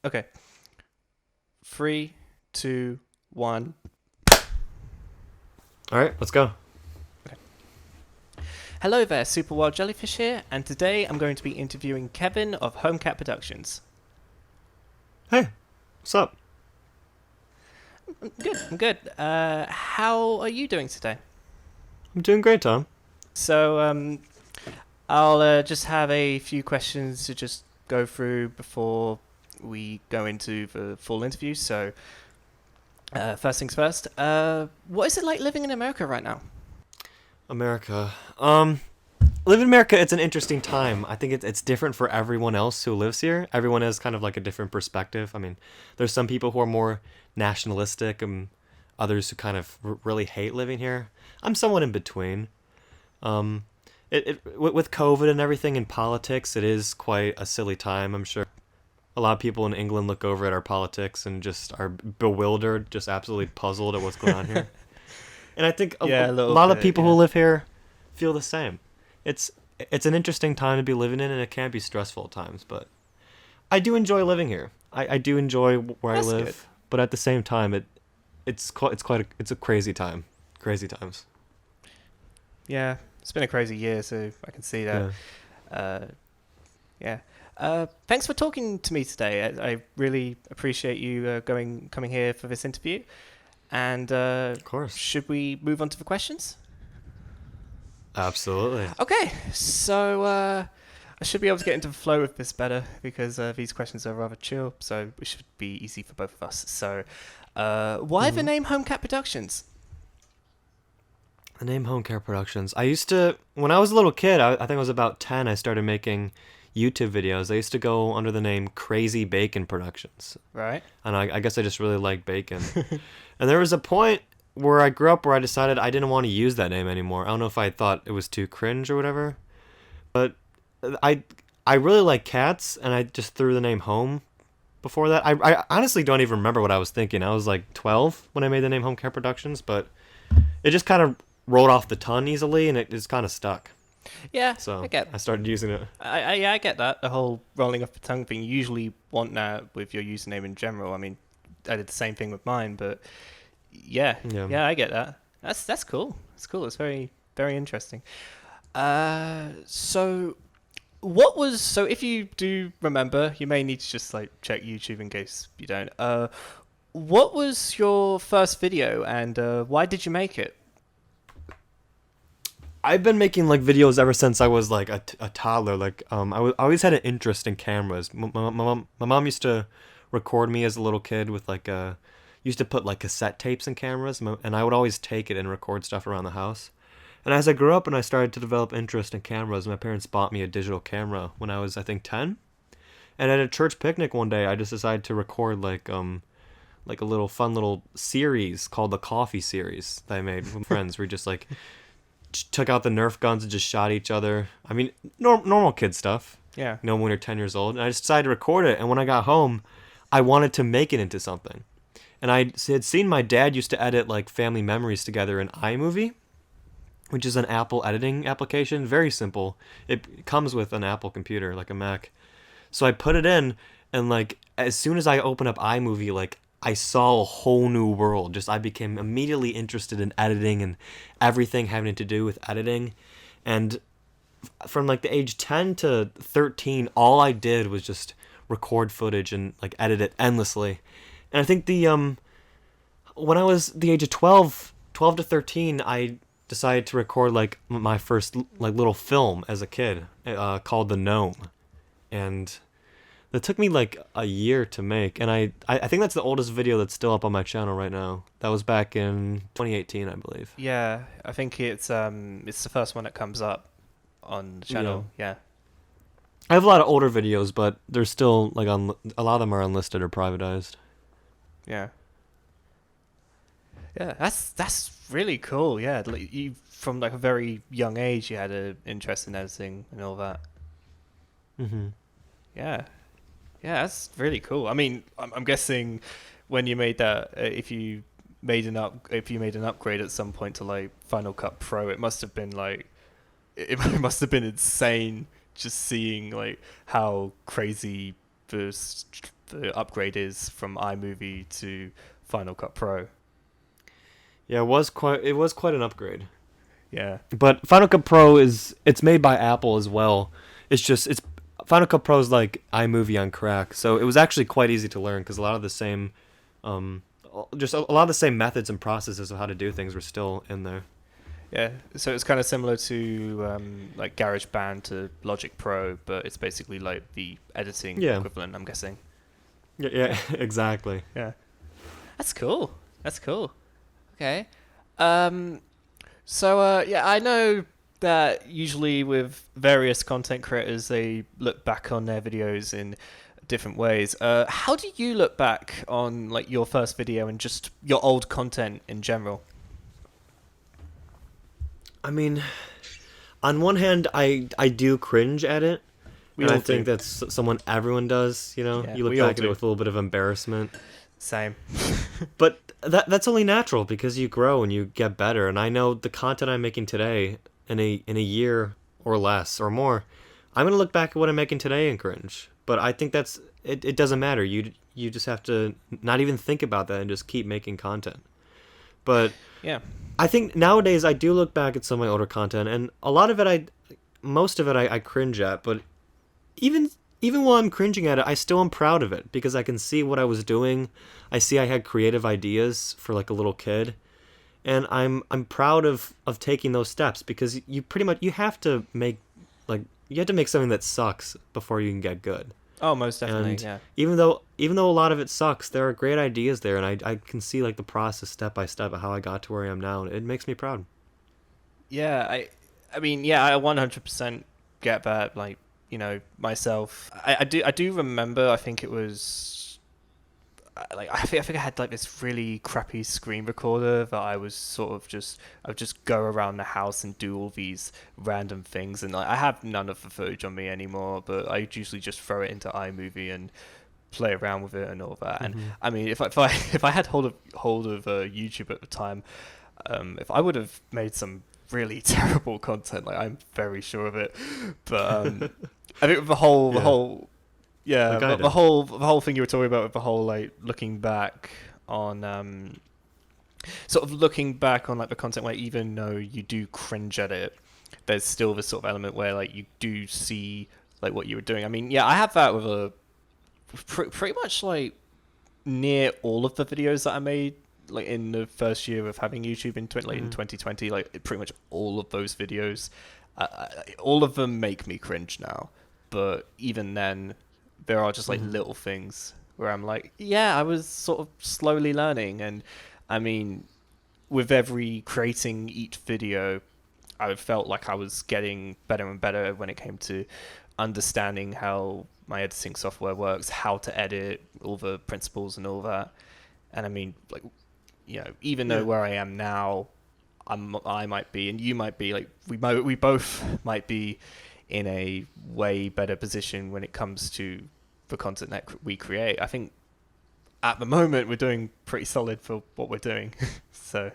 Okay. Three, two, one. All right, let's go. Hello there, Super Wild Jellyfish here, and today I'm going to be interviewing Kevin of HomeKat Productions. Hey, what's up? I'm good. How are you doing today? I'm doing great, Tom. So, I'll just have a few questions to just go through before we go into the full interview. So, first things first. What is it like living in America right now? America. Live in America, it's an interesting time. I think it's different for everyone else who lives here. Everyone has kind of like a different perspective. I mean, there's some people who are more nationalistic and others who kind of really hate living here. I'm somewhat in between. Um, with COVID and everything in politics, it is quite a silly time. I'm sure a lot of people in England look over at our politics and just are bewildered, just absolutely puzzled at what's going on here. And I think Yeah, a a little lot of bit. people who Yeah. live here feel the same. It's it's an interesting time to be living in, and it can be stressful at times. But I do enjoy living here. I do enjoy where I That's good. live, but at the same time, it's a crazy time, crazy times. Yeah, it's been a crazy year, so I can see that. Yeah, Uh, yeah. Thanks for talking to me today. I really appreciate you coming here for this interview. And of course, should we move on to the questions? absolutely. Okay, so I should be able to get into the flow of this better because these questions are rather chill, so it should be easy for both of us. So, why the hmm name HomeKat Productions? The name HomeKat Productions. I used to when I was a little kid. I think I was about 10. I started making YouTube videos. I used to go under the name Crazy Bacon Productions. Right? And I guess I just really like bacon. And there was a point where I grew up where I decided I didn't want to use that name anymore. I don't know if I thought it was too cringe or whatever, but I I really like cats, and I just threw the name Home before that. I honestly don't even remember what I was thinking. I was like 12 when I made the name HomeKat Productions, but it just kind of rolled off the tongue easily, and it just kind of stuck. Yeah, I So get. I started using it. Yeah, I get that. The whole rolling off the tongue thing. You usually want that with your username in general. I mean, I did the same thing with mine, but yeah, Yeah. yeah, I get that. That's cool. It's cool. It's very interesting. So so if you do remember, you may need to just like check YouTube in case you don't. What was your first video and why did you make it? I've been making like videos ever since I was like a toddler. Like I always had an interest in cameras. My mom used to record me as a little kid with like used to put like cassette tapes in cameras, and I would always take it and record stuff around the house. And as I grew up and I started to develop interest in cameras, my parents bought me a digital camera when I was, I think, 10. And at a church picnic one day, I just decided to record like a little fun little series called the Coffee Series that I made with friends. We just like took out the Nerf guns and just shot each other. I mean, normal kid stuff. Yeah. You know, when you're 10 years old. And I just decided to record it. And when I got home, I wanted to make it into something. And I had seen my dad used to edit like family memories together in iMovie, which is an Apple editing application. Very simple. It comes with an Apple computer, like a Mac. So I put it in, and like as soon as I opened up iMovie, like I saw a whole new world. Just I became immediately interested in editing and everything having to do with editing. And from like the age 10 to 13, all I did was just record footage and like edit it endlessly. And I think the when I was the age of 12 to 13, I decided to record like my first like little film as a kid called The Gnome. And that took me like a year to make, and I think that's the oldest video that's still up on my channel right now. That was back in 2018, I believe. Yeah, I think it's the first one that comes up on the Yeah. channel. Yeah. I have a lot of older videos, but they're still like on. A lot of them are unlisted or privatized. Yeah. Yeah, that's really cool. Yeah, like you from like a very young age you had an interest in editing and all that. hmm Yeah. Yeah, that's really cool. I mean, I'm guessing when you made that if you made an upgrade at some point to like Final Cut Pro, it must have been like it must have been insane just seeing like how crazy the upgrade is from iMovie to Final Cut Pro. Yeah, it was quite an upgrade. Yeah. But Final Cut Pro it's made by Apple as well. It's Final Cut Pro is like iMovie on crack. So it was actually quite easy to learn because a lot of the same just a lot of the same methods and processes of how to do things were still in there. Yeah, so it's kind of similar to like GarageBand to Logic Pro, but it's basically like the editing equivalent, I'm guessing. Yeah, exactly. Yeah. That's cool. That's cool. Okay. So yeah, I know that usually with various content creators, they look back on their videos in different ways. How do you look back on like your first video and just your old content in general? I mean, on one hand, I do cringe at it. And I think that's everyone does, you know? Yeah, you look back at it with a little bit of embarrassment. Same. But that's only natural because you grow and you get better. And I know the content I'm making today, in a year or less or more, I'm going to look back at what I'm making today and cringe. But I think it doesn't matter. You just have to not even think about that and just keep making content. But yeah, I think nowadays I do look back at some of my older content, and most of it I cringe at, but even while I'm cringing at it, I still am proud of it because I can see what I was doing. I see I had creative ideas for like a little kid, and I'm proud of taking those steps because you have to make something that sucks before you can get good. Oh, most definitely, and yeah. Even though a lot of it sucks, there are great ideas there, and I can see like the process step by step of how I got to where I am now, and it makes me proud. Yeah, I mean, yeah, I 100% get that. Like, you know, myself, I do remember. I think it was like I think I had like this really crappy screen recorder that I would just go around the house and do all these random things, and like I have none of the footage on me anymore, but I usually just throw it into iMovie and play around with it and all that. Mm-hmm. And I mean, if I had hold of YouTube at the time, if I would have made some really terrible content, like I'm very sure of it, but I think the whole thing you were talking about with the whole like looking back on like the content where even though you do cringe at it, there's still this sort of element where like you do see like what you were doing. I mean, yeah, I have that with pretty much like near all of the videos that I made like in the first year of having YouTube in 2020. Like pretty much all of those videos, all of them make me cringe now, but even then there are just like little things where I'm like, yeah, I was sort of slowly learning. And I mean, with every creating each video, I felt like I was getting better and better when it came to understanding how my editing software works, how to edit, all the principles and all that. And I mean, like, you know, even though where I am now, I might be, and you might be, like, we both might be in a way better position when it comes to the content that we create. I think at the moment we're doing pretty solid for what we're doing. So,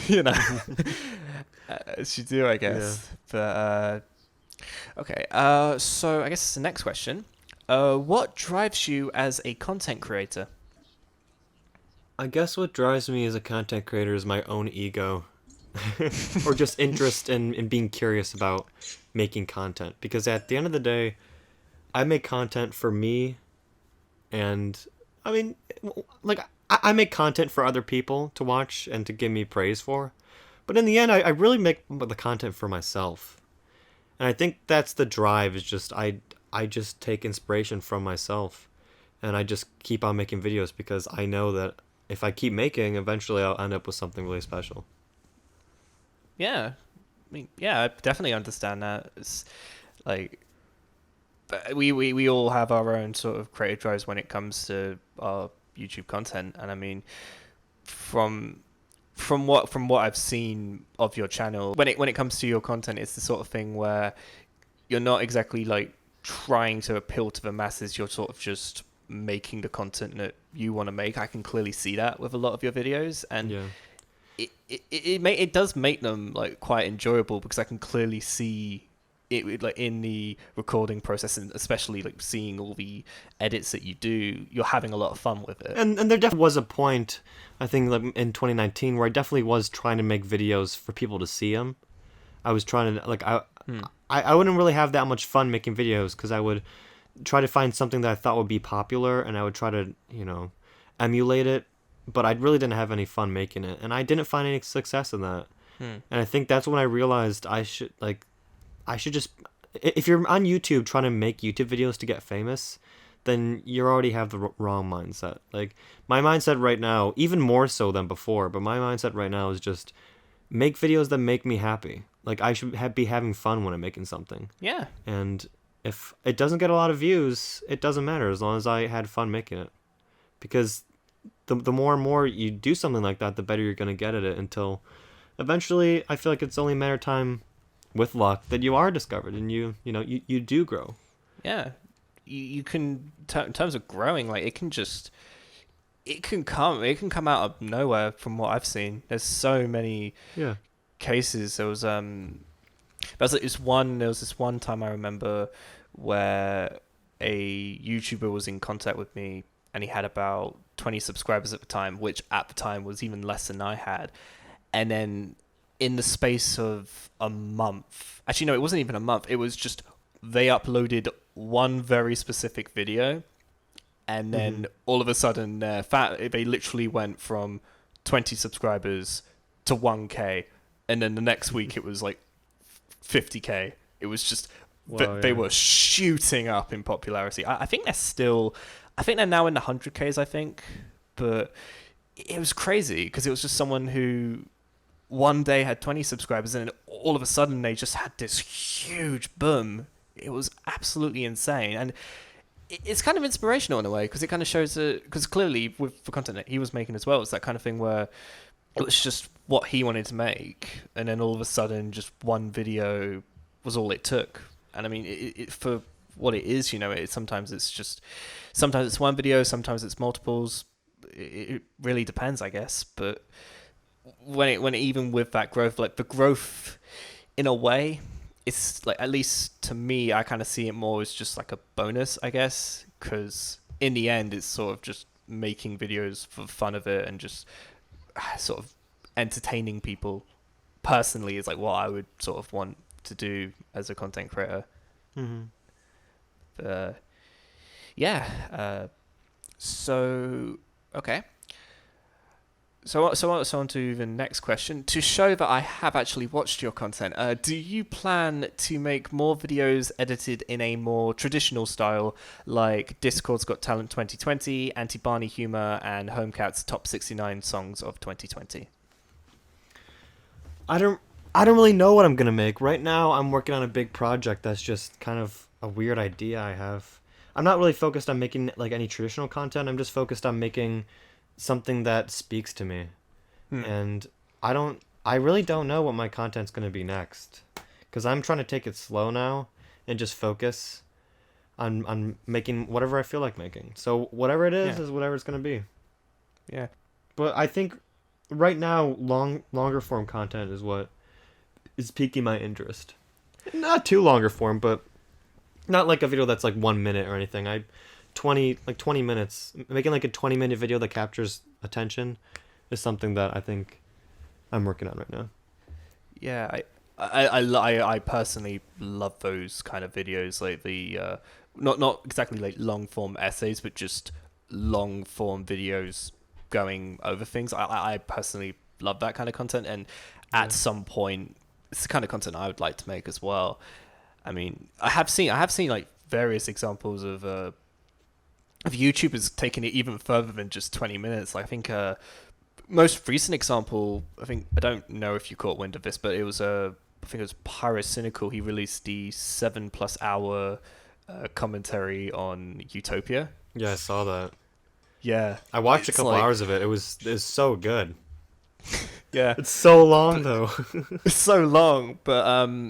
you know, as you do, I guess. Yeah. But okay. So I guess the next question: what drives you as a content creator? I guess what drives me as a content creator is my own ego. Or just interest in being curious about making content. Because at the end of the day, I make content for me, and I mean, like, I make content for other people to watch and to give me praise for. But in the end, I really make the content for myself. And I think that's the drive, is just I just take inspiration from myself. And I just keep on making videos because I know that if I keep making, eventually I'll end up with something really special. Yeah. I mean, yeah, I definitely understand that. It's like, we all have our own sort of creative drives when it comes to our YouTube content. And I mean, from what I've seen of your channel, when it comes to your content, it's the sort of thing where you're not exactly like trying to appeal to the masses. You're sort of just making the content that you want to make. I can clearly see that with a lot of your videos, and it does make them like quite enjoyable because I can clearly see like in the recording process, and especially like seeing all the edits that you do, you're having a lot of fun with it. And there definitely was a point, I think, like in 2019, where I definitely was trying to make videos for people to see them. I was trying to like I wouldn't really have that much fun making videos because I would try to find something that I thought would be popular, and I would try to emulate it, but I really didn't have any fun making it, and I didn't find any success in that. And I think that's when I realized I should just, if you're on YouTube trying to make YouTube videos to get famous, then you already have the wrong mindset. Like, my mindset right now, even more so than before, but my mindset right now is just make videos that make me happy. Like, I should be having fun when I'm making something. Yeah. And if it doesn't get a lot of views, it doesn't matter as long as I had fun making it. Because the more and more you do something like that, the better you're going to get at it, until eventually I feel like it's only a matter of time, with luck, that you are discovered and you do grow. Yeah. You can, in terms of growing, like, it can come out of nowhere from what I've seen. There's so many cases. There was this one time I remember where a YouTuber was in contact with me, and he had about 20 subscribers at the time, which at the time was even less than I had. And then in the space of a month, actually no, it wasn't even a month, it was just, they uploaded one very specific video, and then all of a sudden they literally went from 20 subscribers to 1k, and then the next week it was like 50k. It was just, they were shooting up in popularity. I think they're now in the 100Ks, I think. But it was crazy because it was just someone who one day had 20 subscribers, and then all of a sudden they just had this huge boom. It was absolutely insane. And it's kind of inspirational in a way, because it kind of shows because clearly with the content that he was making as well, it's that kind of thing where it was just what he wanted to make, and then all of a sudden just one video was all it took. And I mean, it for what it is, sometimes it's one video, sometimes it's multiples. It really depends, I guess. But when even with that growth, like the growth, in a way, it's like, at least to me, I kind of see it more as just like a bonus, I guess, because in the end, it's sort of just making videos for the fun of it and just sort of entertaining people. Personally, is like what I would sort of want to do as a content creator. So okay. So on to the next question. To show that I have actually watched your content, do you plan to make more videos edited in a more traditional style, like Discord's Got Talent 2020, Anti-Barney humor, and HomeKat's Top 69 Songs of 2020? I don't really know what I'm gonna make. Right now, I'm working on a big project that's just kind of a weird idea I have. I'm not really focused on making like any traditional content. I'm just focused on making something that speaks to me. And I really don't know what my content's gonna be next, because I'm trying to take it slow now and just focus on making whatever I feel like making. So whatever it is whatever it's gonna be. Yeah. But I think right now longer form content is what is piquing my interest. Not too longer form, but not like a video that's like 1 minute or anything. 20 minutes, making like a 20-minute video that captures attention is something that I think I'm working on right now. Yeah, I personally love those kind of videos, like the not exactly like long form essays, but just long form videos going over things. I personally love that kind of content, and at some point, it's the kind of content I would like to make as well. I mean, I have seen like various examples of YouTubers taking it even further than just 20 minutes. Like, I think most recent example, I don't know if you caught wind of this, but I think it was Pyrocynical. He released the 7+ hour commentary on Utopia. Yeah, I saw that. Yeah, I watched a couple hours of it. It was so good. Yeah, it's so long though. It's so long, but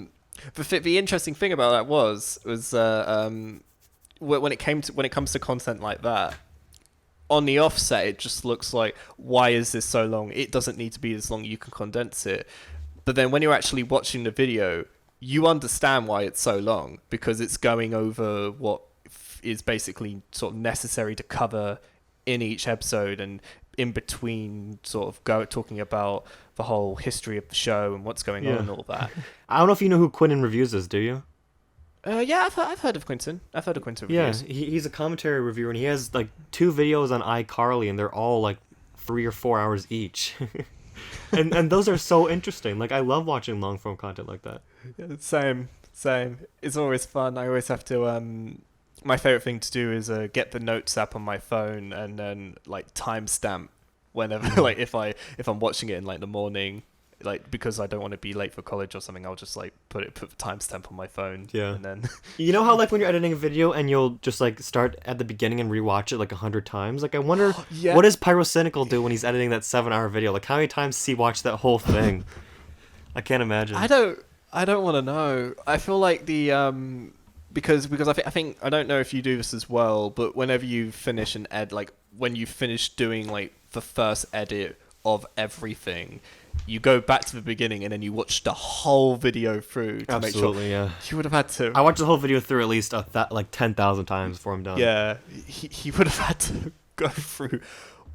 the interesting thing about that was when it comes to content like that, on the offset, it just looks like, why is this so long? It doesn't need to be this long. You can condense it. But then when you're actually watching the video, you understand why it's so long, because it's going over what is basically sort of necessary to cover in each episode, and in between sort of talking about the whole history of the show and what's going on and all that. I don't know if you know who Quentin Reviews is, do you? Yeah, I've heard of Quentin. I've heard of Quentin Yeah, Reviews. he's a commentary reviewer, and he has like 2 videos on iCarly, and they're all like 3 or 4 hours each. and those are so interesting. Like, I love watching long form content like that. Yeah, same. It's always fun. I always have to my favorite thing to do is get the notes app on my phone and then like timestamp whenever like if I'm watching it in like the morning, like because I don't want to be late for college or something, I'll just like put the timestamp on my phone. Yeah. And then You know how like when you're editing a video and you'll just like start at the beginning and rewatch it like 100 times? Like, I wonder Yeah. what does Pyrocynical do when he's editing that 7-hour video? Like, how many times does he watch that whole thing? I can't imagine. I don't want to know. I feel like the because I think I don't know if you do this as well, but whenever you finish an like when you finish doing like the first edit of everything, you go back to the beginning and then you watch the whole video through to Absolutely, make sure. yeah. You would have had to. I watched the whole video through at least like 10,000 times before I'm done. Yeah, he would have had to go through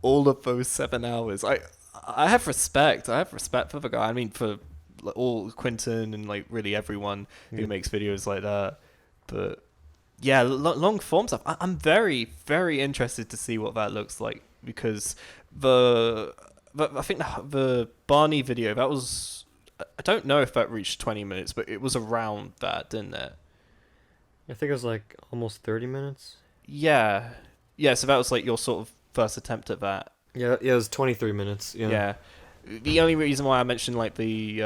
all of those 7 hours. I have respect. I have respect for the guy. I mean, for all Quentin and like really everyone who makes videos like that. But yeah, long form stuff. I'm very, very interested to see what that looks like, because I think the Barney video, that was, I don't know if that reached 20 minutes, but it was around that, didn't it? I think it was like almost 30 minutes. Yeah. So that was like your sort of first attempt at that. Yeah, it was 23 minutes. Yeah. The only reason why I mentioned like the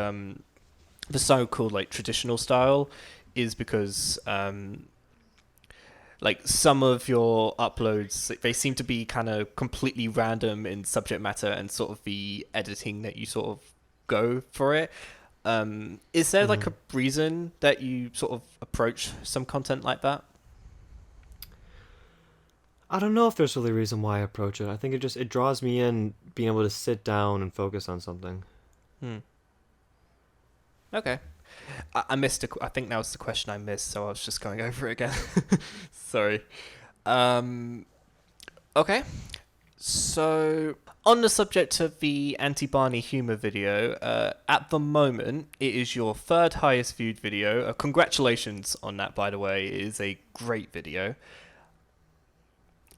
so-called like traditional style is because like some of your uploads, they seem to be kind of completely random in subject matter and sort of the editing that you sort of go for it. Is there like a reason that you sort of approach some content like that? I don't know if there's really a reason why I approach it. I think it draws me in being able to sit down and focus on something. Okay. I missed I think that was the question I missed, so I was just going over it again. Sorry. Okay. So, on the subject of the Anti-Barney humor video, at the moment, it is your 3rd highest viewed video. Congratulations on that, by the way. It is a great video.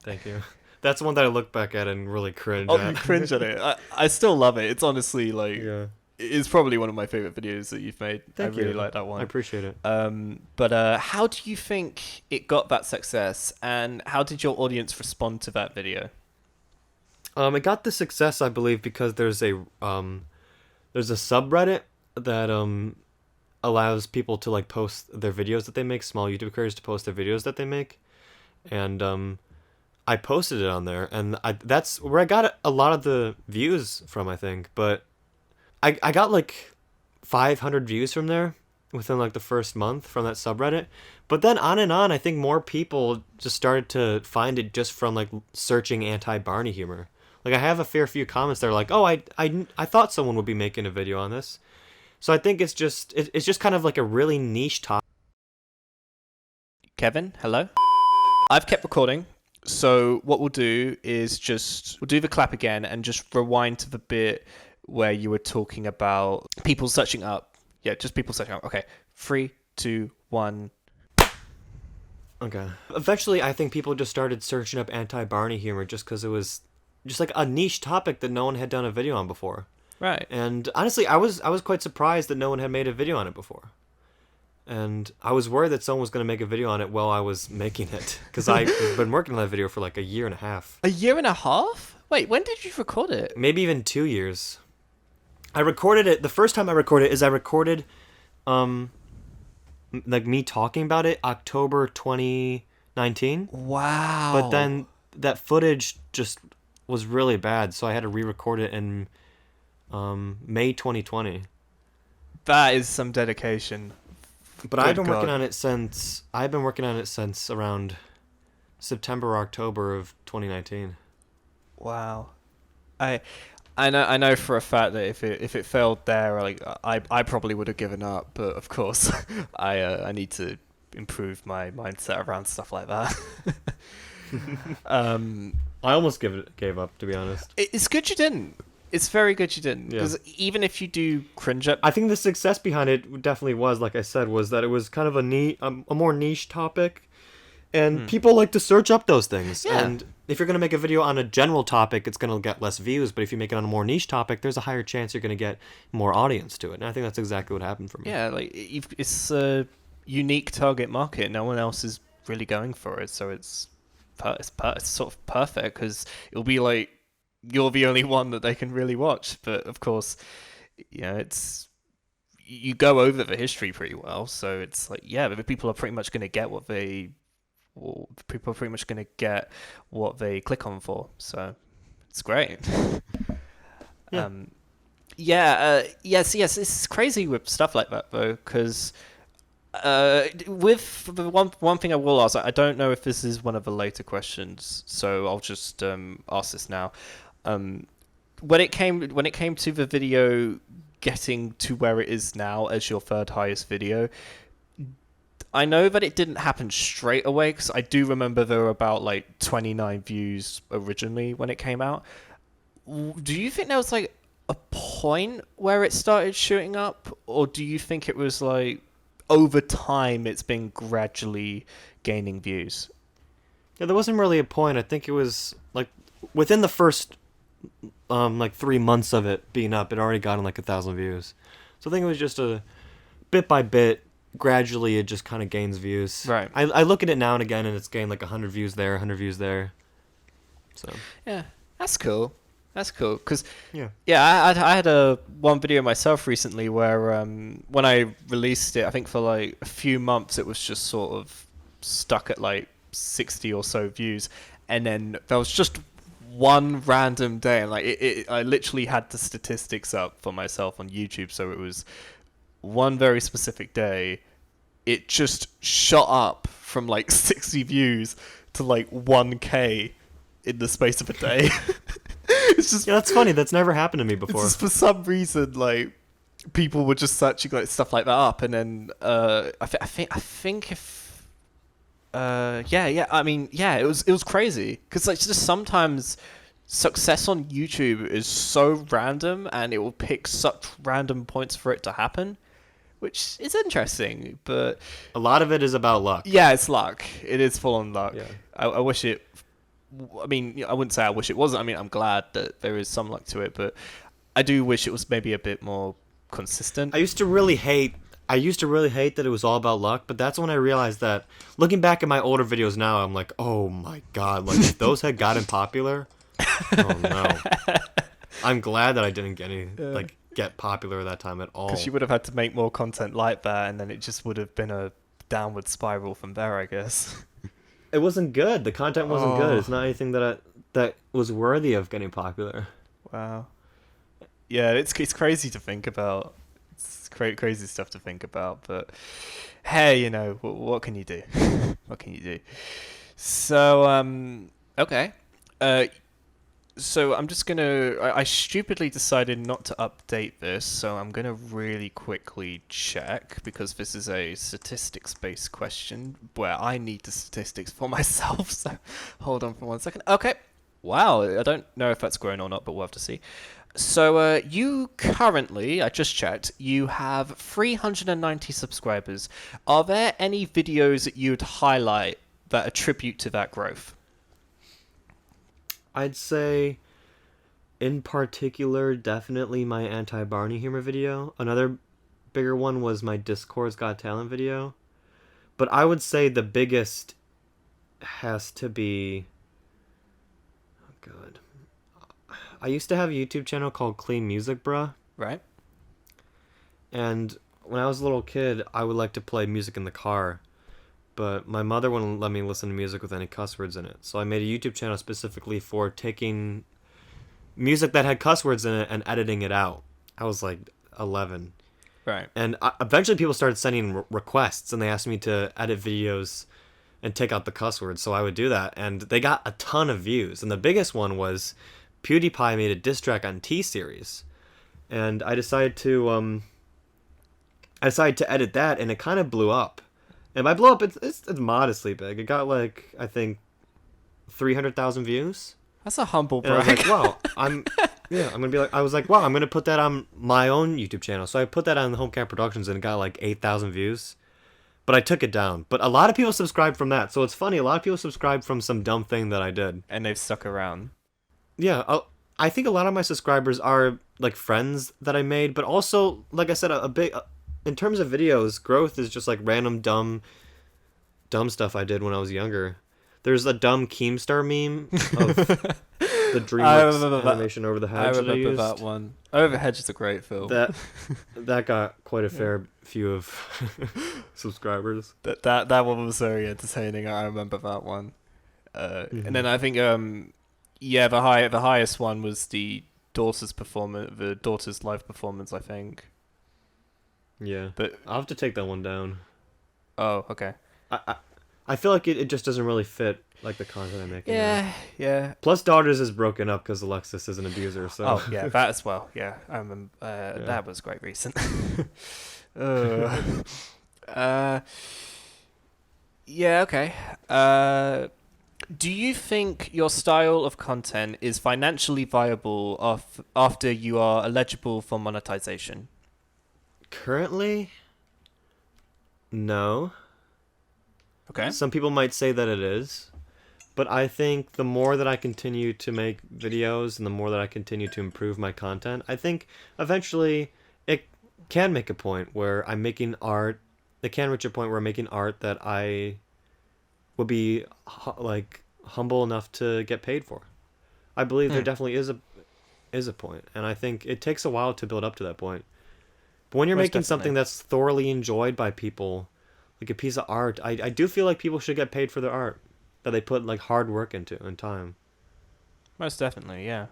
Thank you. That's one that I look back at and really cringe Oh, at. you cringe at it. I still love it. It's honestly like... Yeah. It's probably one of my favorite videos that you've made. Thank I really you. like that one. I appreciate it. But how do you think it got that success, and how did your audience respond to that video? It got the success, I believe, because there's a subreddit that allows people to like post their videos that they make, small YouTube creators to post their videos that they make, and I posted it on there, and that's where I got a lot of the views from, I think. But I got like 500 views from there within like the first month from that subreddit. But then on and on, I think more people just started to find it just from like searching anti-Barney humor. Like, I have a fair few comments that are like, oh, I thought someone would be making a video on this. So I think it's just kind of like a really niche topic. Kevin, hello? I've kept recording, so what we'll do is we'll do the clap again and just rewind to the bit where you were talking about people searching up. Yeah, just people searching up. Okay, 3, 2, 1. Okay. Eventually, I think people just started searching up anti-Barney humor just because it was just like a niche topic that no one had done a video on before. Right. And honestly, I was quite surprised that no one had made a video on it before. And I was worried that someone was going to make a video on it while I was making it, because I've been working on that video for like a year and a half. A year and a half? Wait, when did you record it? Maybe even 2 years. I recorded it. The first time I recorded it is I recorded like me talking about it October 2019. Wow. But then that footage just was really bad, so I had to re-record it in May 2020. That is some dedication. But I've been working on it since around September or October of 2019. Wow. I I know for a fact that if it failed there, like I probably would have given up. But of course, I need to improve my mindset around stuff like that. um, I almost gave up, to be honest. it's good you didn't. It's very good you didn't, Yeah. because even if you do cringe at, I think the success behind it definitely was, like I said, was that it was kind of a more niche topic, and people like to search up those things. Yeah. And if you're gonna make a video on a general topic, it's gonna get less views. But if you make it on a more niche topic, there's a higher chance you're gonna get more audience to it. And I think that's exactly what happened for me. yeah, like it's a unique target market. No one else is really going for it, so it's sort of perfect, because it'll be like you're the only one that they can really watch. But of course, it's you go over the history pretty well, so it's like, yeah, the people are pretty much going to get what they people are pretty much going to get what they click on for. So it's great. Yeah. Yes, it's crazy with stuff like that though, because with the one thing I will ask, I don't know if this is one of the later questions, so I'll just ask this now. When it came to the video getting to where it is now as your third highest video, I know that it didn't happen straight away, because I do remember there were about like 29 views originally when it came out. Do you think there was like a point where it started shooting up, or do you think it was like over time it's been gradually gaining views? Yeah, there wasn't really a point. I think it was like within the first like 3 months of it being up, it already gotten like 1,000 views. So I think it was just a bit by bit, gradually it just kind of gains views. Right. I look at it now and again, and it's gained like 100 views there, 100 views there. So Yeah, that's cool. That's cool, because yeah, I had one video myself recently where when I released it, I think for like a few months it was just sort of stuck at like 60 or so views, and then there was just one random day, and like I literally had the statistics up for myself on YouTube, so it was one very specific day, it just shot up from like 60 views to like 1K in the space of a day. It's just, yeah, that's funny. That's never happened to me before. it's just for some reason, like people were just searching like stuff like that up, and then I think if I mean, yeah, it was crazy, because like just sometimes success on YouTube is so random, and it will pick such random points for it to happen, which is interesting. But A lot of it is about luck. yeah, it's luck. It is full on luck. Yeah. I wish it. I mean, I wouldn't say I wish it wasn't. I mean, I'm glad that there is some luck to it, but I do wish it was maybe a bit more consistent. I used to really hate that it was all about luck, but that's when I realized that, looking back at my older videos now, I'm like, oh my god, like if those had gotten popular, oh no. I'm glad that I didn't get popular at that time at all. Because you would have had to make more content like that, and then it just would have been a downward spiral from there, I guess. It wasn't good. The content wasn't Oh. good. It's not anything that was worthy of getting popular. Wow. Yeah, it's crazy to think about. It's crazy stuff to think about, but hey, what can you do? What can you do? So, okay. So I'm just gonna. I stupidly decided not to update this, so I'm gonna really quickly check, because this is a statistics-based question where I need the statistics for myself. So hold on for 1 second. Okay. Wow, I don't know if that's grown or not, but we'll have to see. So you currently, I just checked, you have 390 subscribers. Are there any videos that you'd highlight that attribute to that growth? I'd say, in particular, definitely my Anti-Barney humor video. Another bigger one was my Discord's Got Talent video. But I would say the biggest has to be... Oh, God. I used to have a YouTube channel called Clean Music Bruh. Right. And when I was a little kid, I would like to play music in the car. But my mother wouldn't let me listen to music with any cuss words in it. So I made a YouTube channel specifically for taking music that had cuss words in it and editing it out. I was like 11. Right. And eventually people started sending requests, and they asked me to edit videos and take out the cuss words. So I would do that. And they got a ton of views. And the biggest one was PewDiePie made a diss track on T-Series, and I decided to edit that, and it kind of blew up. And by blow up, it's modestly big. It got like, I think, 300,000 views. That's a humble And I was brag. like, wow, I'm gonna put that on my own YouTube channel. So I put that on the HomeKat Productions, and it got like 8,000 views. But I took it down. But a lot of people subscribed from that. So it's funny, a lot of people subscribed from some dumb thing that I did. And they've stuck around. Yeah, I think a lot of my subscribers are like friends that I made, but also, like I said, a big in terms of videos, growth is just like random dumb stuff I did when I was younger. There's a dumb Keemstar meme of the DreamWorks animation Over the Hedge. I remember that one. Over the Hedge is a great film. That got quite a fair few of subscribers. That one was very entertaining. I remember that one. And then I think the highest one was the daughter's live performance, I think. Yeah, but I'll have to take that one down. Oh, okay. I feel like it just doesn't really fit like the content I'm making. Yeah. Plus, Daughters is broken up because Alexis is an abuser. So. Oh yeah, that as well. Yeah, I remember. That was quite recent. Yeah. Okay. Do you think your style of content is financially viable after you are eligible for monetization? Currently, no. Okay. Some people might say that it is, but I think the more that I continue to make videos and the more that I continue to improve my content, I think eventually it can make a point where I'm making art. It can reach a point where I'm making art that I would be like humble enough to get paid for. I believe there definitely is a point, and I think it takes a while to build up to that point. But when you're making something that's thoroughly enjoyed by people, like a piece of art, I do feel like people should get paid for their art that they put like hard work into and time. Most definitely, yeah.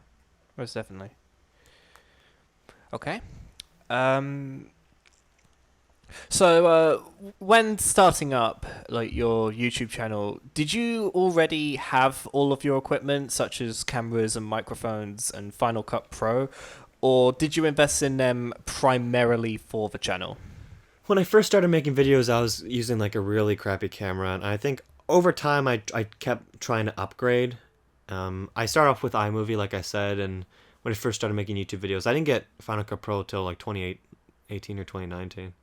Most definitely. Okay. So when starting up like your YouTube channel, did you already have all of your equipment such as cameras and microphones and Final Cut Pro, or did you invest in them primarily for the channel? When I first started making videos, I was using like a really crappy camera, and I think over time I kept trying to upgrade. I started off with iMovie, like I said, and when I first started making YouTube videos, I didn't get Final Cut Pro till like 2018 or 2019.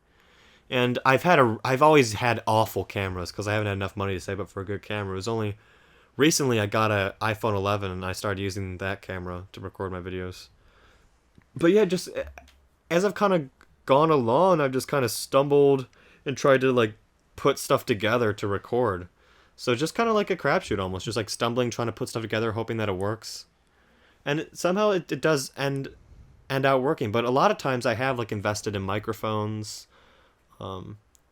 And I've always had awful cameras because I haven't had enough money to save up for a good camera. It was only recently I got an iPhone 11 and I started using that camera to record my videos. But yeah, just as I've kind of gone along, I've just kind of stumbled and tried to like put stuff together to record. So just kind of like a crapshoot almost, just like stumbling, trying to put stuff together, hoping that it works. And somehow it does end out working. But a lot of times I have like invested in microphones,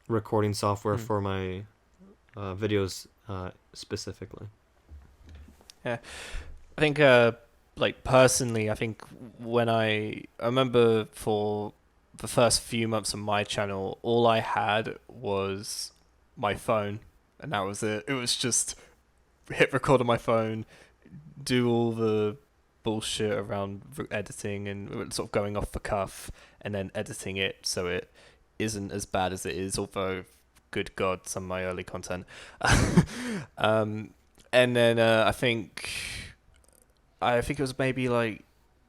recording software for my videos specifically. Yeah, I think like personally, I think when I remember for the first few months of my channel, all I had was my phone, and that was it. It was just hit record on my phone, do all the bullshit around editing and sort of going off the cuff, and then editing it so it isn't as bad as it is, although good god, some of my early content. And then I think it was maybe like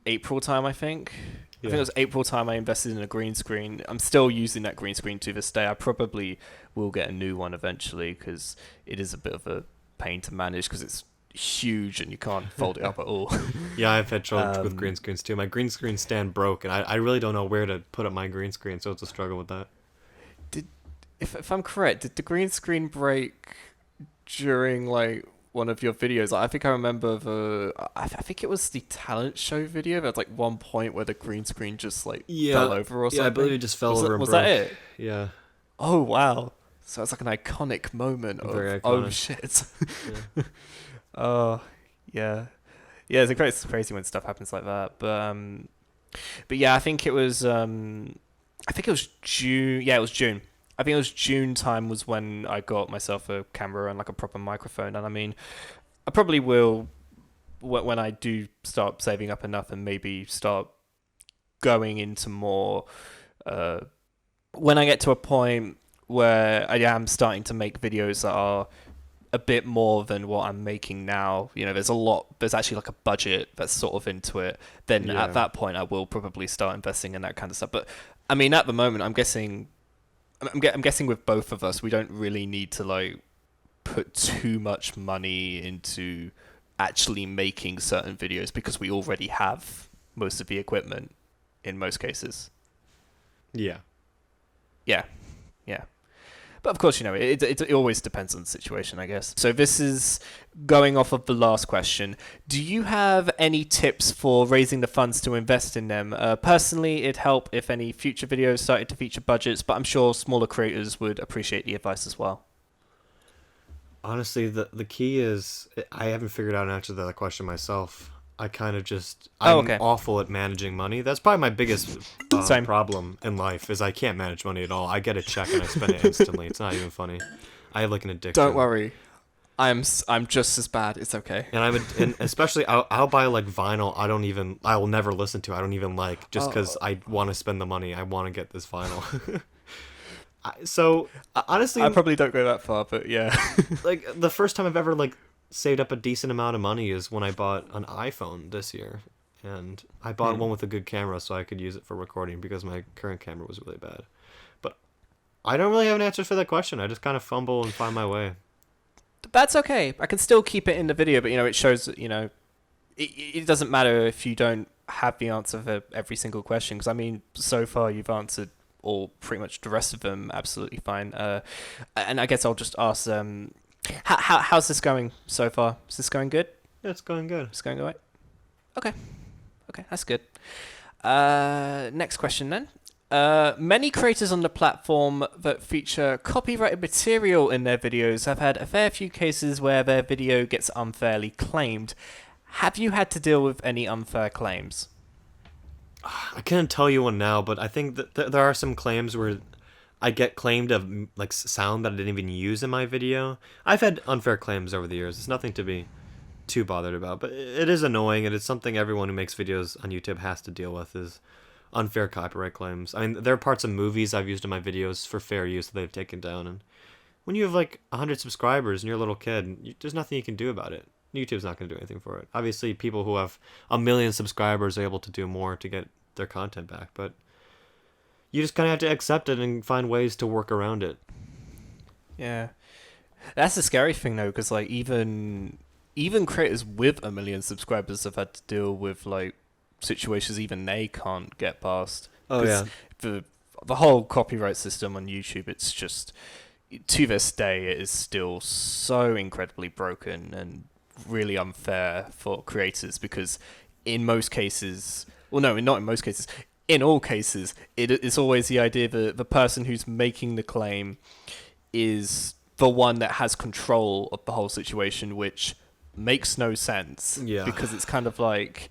April time, I think it was April time I invested in a green screen. I'm still using that green screen to this day. I probably will get a new one eventually because it is a bit of a pain to manage because it's huge and you can't fold it up at all. Yeah, I've had trouble with green screens too. My green screen stand broke, and I really don't know where to put up my green screen, so it's a struggle with that. If I'm correct, did the green screen break during like one of your videos? I think I remember I think it was the talent show video. There was like one point where the green screen just like fell over or something. Yeah, I believe it just fell over and was broke. that it? Yeah. Oh wow! So it's like an iconic moment of Very iconic. Oh shit. Yeah. Oh yeah, yeah. It's crazy when stuff happens like that. But yeah, I think it was June. Yeah, it was June. I think it was June time was when I got myself a camera and like a proper microphone. And I mean, I probably will when I do start saving up enough and maybe start going into more, when I get to a point where I am starting to make videos that are a bit more than what I'm making now, there's actually like a budget that's sort of into it, then at that point I will probably start investing in that kind of stuff. But I mean, at the moment, I'm guessing with both of us, we don't really need to like put too much money into actually making certain videos because we already have most of the equipment in most cases. Yeah. Yeah. But of course, it always depends on the situation, I guess. So this is going off of the last question. Do you have any tips for raising the funds to invest in them? Personally, it'd help if any future videos started to feature budgets, but I'm sure smaller creators would appreciate the advice as well. Honestly, the key is I haven't figured out an answer to that question myself. I kind of I'm awful at managing money. That's probably my biggest problem in life is I can't manage money at all. I get a check and I spend it instantly. It's not even funny. I have like an addiction. Don't worry. I'm just as bad. It's okay. And especially I'll buy like vinyl I will never listen to. I don't even like just because I want to spend the money. I want to get this vinyl. So honestly, I probably don't go that far, but yeah. Like the first time I've ever like saved up a decent amount of money is when I bought an iPhone this year, and I bought one with a good camera so I could use it for recording because my current camera was really bad. But I don't really have an answer for that question. I just kind of fumble and find my way. That's okay. I can still keep it in the video, but it shows that it doesn't matter if you don't have the answer for every single question, because I mean, so far you've answered all pretty much the rest of them absolutely fine. And I guess I'll just ask, how's this going so far? Is this going good? Yeah, it's going good. It's going all right? Okay, that's good. Next question then. Many creators on the platform that feature copyrighted material in their videos have had a fair few cases where their video gets unfairly claimed. Have you had to deal with any unfair claims? I can't tell you one now, but I think that there are some claims where I get claimed of like sound that I didn't even use in my video. I've had unfair claims over the years. It's nothing to be too bothered about, but it is annoying, and it's something everyone who makes videos on YouTube has to deal with is unfair copyright claims. I mean, there are parts of movies I've used in my videos for fair use that they've taken down, and when you have like 100 subscribers and you're a little kid, there's nothing you can do about it. YouTube's not going to do anything for it. Obviously, people who have 1 million subscribers are able to do more to get their content back, but you just kind of have to accept it and find ways to work around it. Yeah, that's the scary thing though, because like even creators with 1 million subscribers have had to deal with like situations even they can't get past. Oh yeah, the whole copyright system on YouTube, it's just, to this day, it is still so incredibly broken and really unfair for creators, because in most cases, well, no, not in most cases, in all cases, it's always the idea that the person who's making the claim is the one that has control of the whole situation, which makes no sense. Yeah. Because it's kind of like,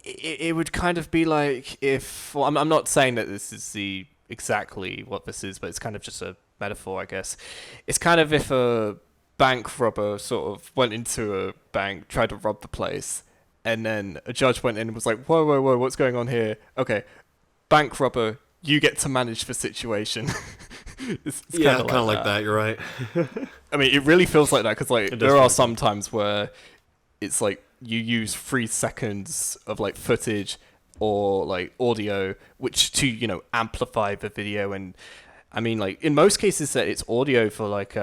it would kind of be like if, well, I'm not saying that this is exactly what this is, but it's kind of just a metaphor, I guess. It's kind of if a bank robber sort of went into a bank, tried to rob the place, and then a judge went in and was like, whoa, what's going on here? Okay, bank robber, you get to manage the situation. it's yeah, kind of like that. You're right. I mean, it really feels like that, because like there are some times where it's like you use 3 seconds of like footage or like audio, which to amplify the video. And I mean, like in most cases that it's audio for like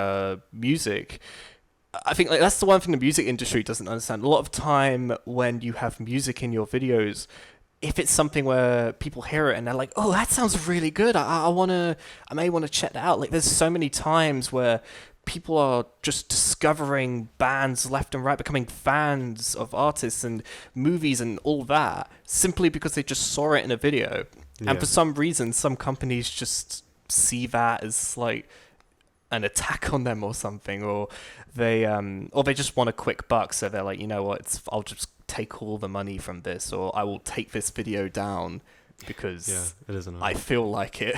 music, I think like that's the one thing the music industry doesn't understand. A lot of time when you have music in your videos, if it's something where people hear it and they're like, oh, that sounds really good, I may want to check that out. Like there's so many times where people are just discovering bands left and right, becoming fans of artists and movies and all that, simply because they just saw it in a video. Yeah. And for some reason, some companies just see that as like an attack on them or something, or they just want a quick buck, so they're like, you know what, I'll just take all the money from this, or I will take this video down because it is annoying. I feel like it.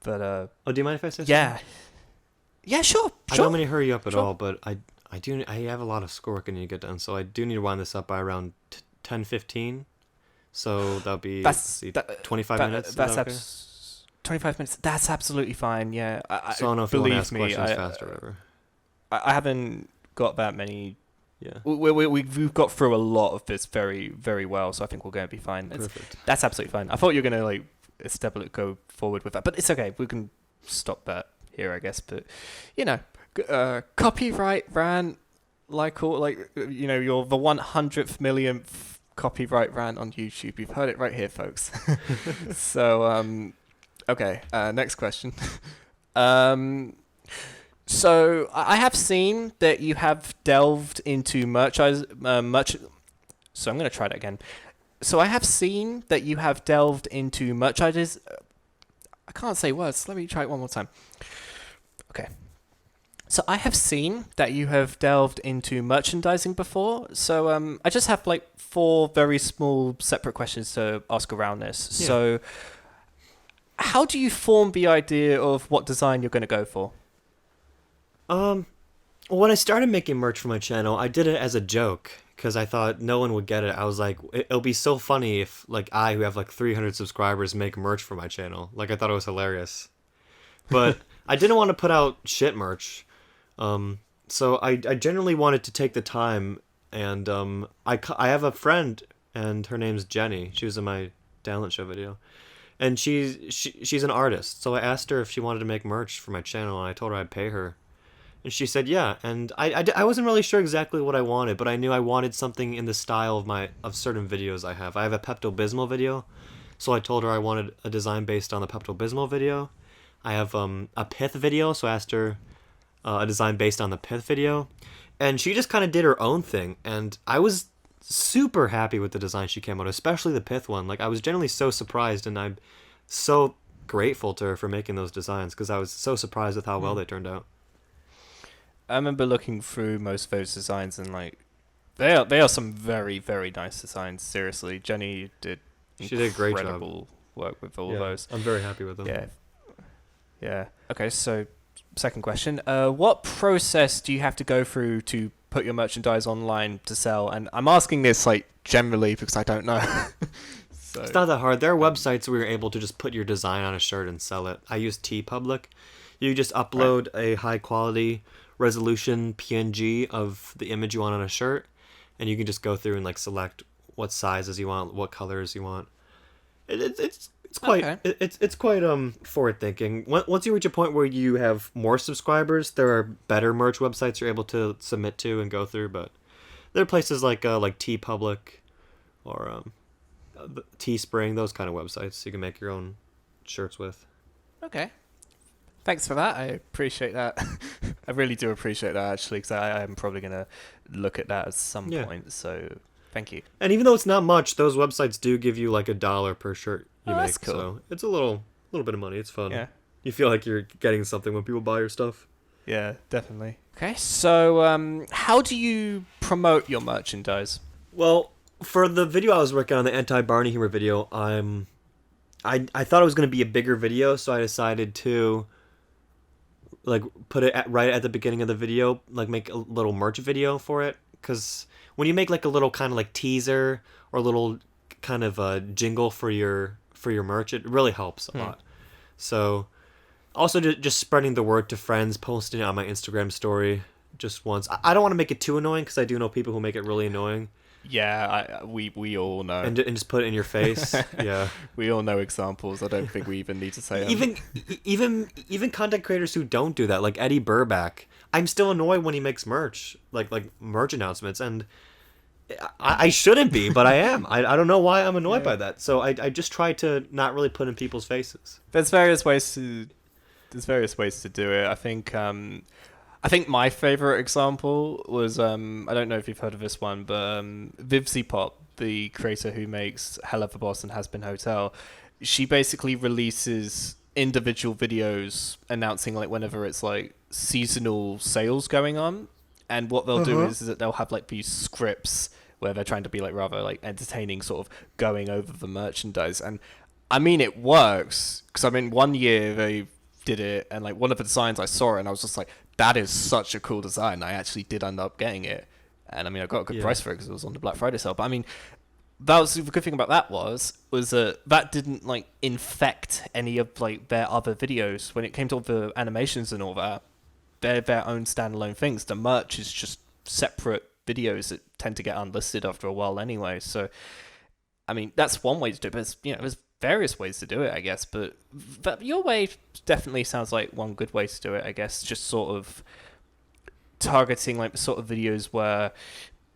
But do you mind if I say something? Yeah, sure. I don't mean to hurry you up at all, but I have a lot of schoolwork I need to get done, so I do need to wind this up by around 10:15. So that'll be, let's see, 25 minutes. That's okay? 25 minutes. That's absolutely fine. Yeah. So I don't know if you want to ask me, questions fast or whatever. I haven't got that many. Yeah. We've got through a lot of this very, very well, so I think we're going to be fine. Perfect. That's absolutely fine. I thought you were going to go forward with that, but it's okay. We can stop that here, I guess. But copyright rant, you're the 100th millionth copyright rant on YouTube. You've heard it right here, folks. So okay. Next question. So I have seen that you have delved into So I'm going to try that again. So I have seen that you have delved into merchandise. I can't say words. Let me try it one more time. Okay. So I have seen that you have delved into merchandising before. So I just have 4 very small separate questions to ask around this. Yeah. So how do you form the idea of what design you're going to go for? When I started making merch for my channel, I did it as a joke because I thought no one would get it. I was like, it'll be so funny if I, who have 300 subscribers, make merch for my channel. I thought it was hilarious. But I didn't want to put out shit merch. So I generally wanted to take the time, and I have a friend, and her name's Jenny. She was in my talent show video. And she's an artist. So I asked her if she wanted to make merch for my channel, and I told her I'd pay her. And she said, yeah. And I wasn't really sure exactly what I wanted, but I knew I wanted something in the style of certain videos I have. I have a Pepto-Bismol video, so I told her I wanted a design based on the Pepto-Bismol video. I have a Pith video, so I asked her a design based on the Pith video. And she just kind of did her own thing, and I was super happy with the design she came out, especially the Pith one. I was generally so surprised, and I'm so grateful to her for making those designs, because I was so surprised with how well they turned out. I remember looking through most of those designs, and they are some very, very nice designs. Seriously, Jenny did a great job. Incredible work with all of those. I'm very happy with them. Yeah. Okay, so second question: what process do you have to go through to put your merchandise online to sell? And I'm asking this generally because I don't know. So, it's not that hard. There are websites where you're able to just put your design on a shirt and sell it. I use TeePublic. You just upload a high quality resolution PNG of the image you want on a shirt, and you can just go through and select what sizes you want, what colors you want. It's quite forward thinking. Once you reach a point where you have more subscribers, there are better merch websites you're able to submit to and go through. But there are places like TeePublic or Teespring, those kind of websites you can make your own shirts with. Okay. Thanks for that. I appreciate that. I really do appreciate that, actually, because I'm probably going to look at that at some point. So thank you. And even though it's not much, those websites do give you $1 per shirt you make. That's cool. So it's a little bit of money. It's fun. Yeah. You feel like you're getting something when people buy your stuff. Yeah, definitely. Okay, so how do you promote your merchandise? Well, for the video I was working on, the Anti-Barney humor video, I thought it was going to be a bigger video, so I decided to put it right at the beginning of the video, make a little merch video for it, because when you make a little kind of teaser or a little kind of a jingle for your merch, it really helps a lot. So also just spreading the word to friends, posting it on my Instagram story just once. I don't want to make it too annoying, because I do know people who make it really annoying. Yeah, we all know. And just put it in your face. Yeah. We all know examples. I don't think we even need to say them. Even content creators who don't do that, like Eddie Burback, I'm still annoyed when he makes merch, like merch announcements, and I shouldn't be, but I am. I don't know why I'm annoyed by that. So I just try to not really put in people's faces. There's various ways to do it. I think my favorite example was I don't know if you've heard of this one, but Vivzy Pop, the creator who makes Hell of a Boss and Has Been Hotel, she basically releases individual videos announcing whenever it's seasonal sales going on, and what they'll do is that they'll have these scripts where they're trying to be rather entertaining, sort of going over the merchandise. And I mean, it works, because one year they did it, and one of the designs I saw it and I was just that is such a cool design. I actually did end up getting it, and I mean, I got a good Yeah. price for it because it was on the Black Friday sale. But I mean, that was the good thing about that was that didn't like infect any of like their other videos when it came to all the animations and all that. They're their own standalone things. The merch is just separate videos that tend to get unlisted after a while anyway. So I mean, that's one way to do it. But there's various ways to do it, I guess. But your way definitely sounds like one good way to do it, I guess. Just sort of targeting like the sort of videos where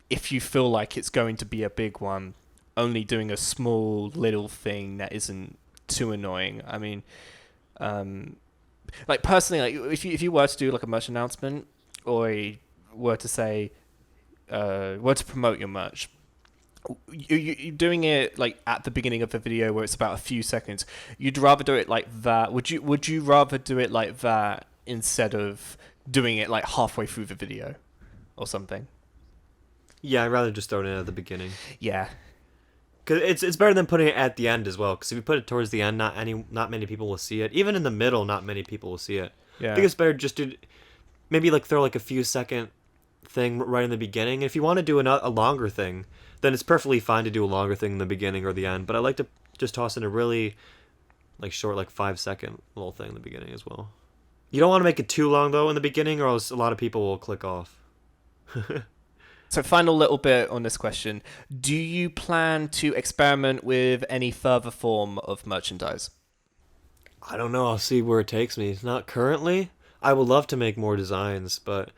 if you feel like it's going to be a big one, only doing a small little thing that isn't too annoying. I mean, like personally, like if you were to do like a merch announcement or were to say, were to promote your merch, you're doing it like at the beginning of the video where it's about a few seconds. You'd rather do it like that. Would you rather do it like that instead of doing it like halfway through the video or something? Yeah, I'd rather just throw it in at the beginning. Yeah. Cause it's better than putting it at the end as well. Because if you put it towards the end, not many people will see it. Even in the middle, not many people will see it. Yeah. I think it's better just to maybe like throw like a few second thing right in the beginning. If you want to do a longer thing, then it's perfectly fine to do a longer thing in the beginning or the end. But I like to just toss in a really like short, like 5 second little thing in the beginning as well. You don't want to make it too long though in the beginning, or else a lot of people will click off. So final little bit on this question. Do you plan to experiment with any further form of merchandise? I don't know. I'll see where it takes me. Not currently. I would love to make more designs, but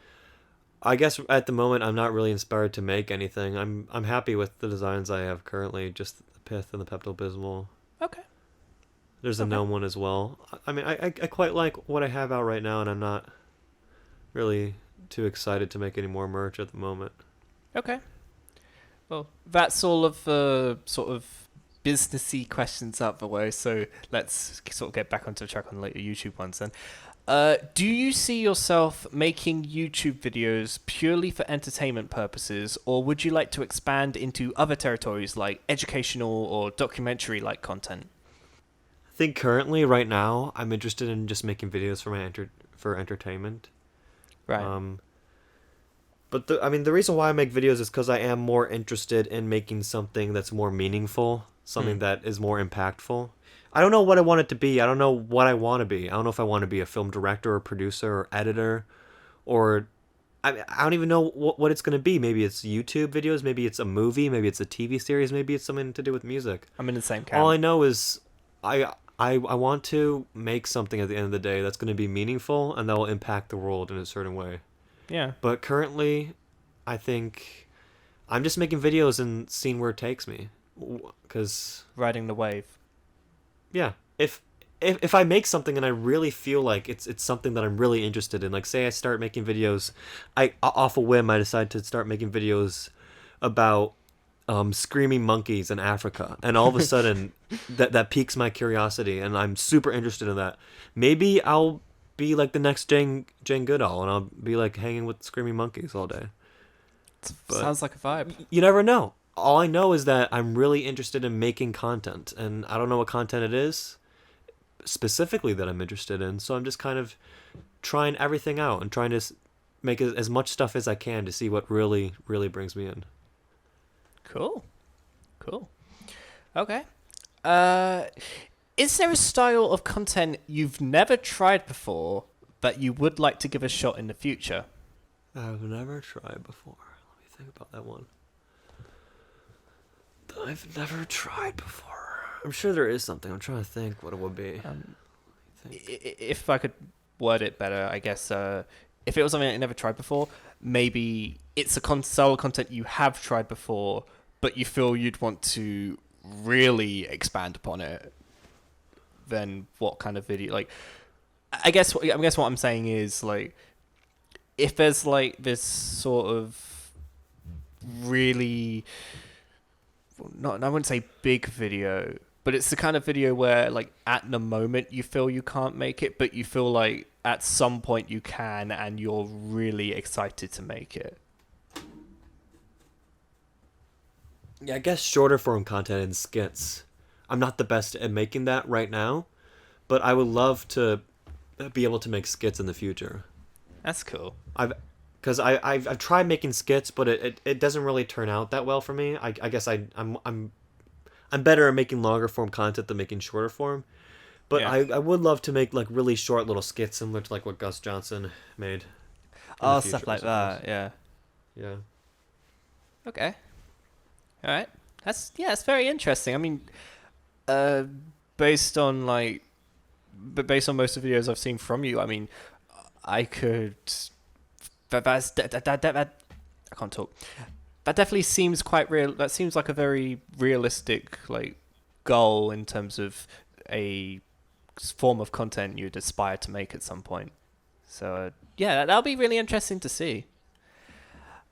I guess at the moment I'm not really inspired to make anything. I'm happy with the designs I have currently, just the pith and the Pepto-Bismol. Okay. There's a gnome one as well. I mean, I quite like what I have out right now, and I'm not really too excited to make any more merch at the moment. Okay. Well, that's all of the sort of businessy questions out the way, so let's sort of get back onto track on later YouTube ones then. Do you see yourself making YouTube videos purely for entertainment purposes, or would you like to expand into other territories like educational or documentary-like content? I think currently, right now, I'm interested in just making videos for entertainment. Right. But the reason why I make videos is because I am more interested in making something that's more meaningful, something that is more impactful. I don't know what I want it to be. I don't know what I want to be. I don't know if I want to be a film director or producer or editor, or I don't even know what it's going to be. Maybe it's YouTube videos, maybe it's a movie, maybe it's a TV series, maybe it's something to do with music. I'm in the same camp. All I know is I want to make something at the end of the day that's going to be meaningful and that will impact the world in a certain way. Yeah. But currently, I think I'm just making videos and seeing where it takes me. Because Riding the wave. yeah, if I make something and I really feel like it's something that I'm really interested in, like say I start making videos, I off a whim I decide to start making videos about screaming monkeys in Africa, and all of a sudden that piques my curiosity and I'm super interested in that. Maybe I'll be like the next Jane Goodall and I'll be like hanging with screaming monkeys all day. But sounds like a vibe. you never know. All I know is that I'm really interested in making content, and I don't know what content it is specifically that I'm interested in, so I'm just kind of trying everything out and trying to make as much stuff as I can to see what really, really brings me in. Cool. Okay. Is there a style of content you've never tried before that you would like to give a shot in the future? I've never tried before. Let me think about that one. I've never tried before. I'm sure there is something. I'm trying to think what it would be. If I could word it better, I guess if it was something that you never tried before, maybe it's a style of content you have tried before, but you feel you'd want to really expand upon it. Then what kind of video? Like, I guess what I'm saying is like, if there's like this sort of really, I wouldn't say big video, but it's the kind of video where like at the moment you feel you can't make it, but you feel like at some point you can, and you're really excited to make it. Yeah, I guess shorter form content and skits. I'm not the best at making that right now, but I would love to be able to make skits in the future. That's cool. Because I've tried making skits, but it doesn't really turn out that well for me. I guess I'm better at making longer form content than making shorter form. But Yeah. I would love to make like really short little skits similar to like what Gus Johnson made in the Oh, future, stuff I like suppose. that. Yeah. Yeah. Okay. All right. It's very interesting. I mean, uh, based on based on most of the videos I've seen from you, I mean, I could. That I can't talk. That definitely seems quite real. That seems like a very realistic goal in terms of a form of content you'd aspire to make at some point. So yeah, that'll be really interesting to see.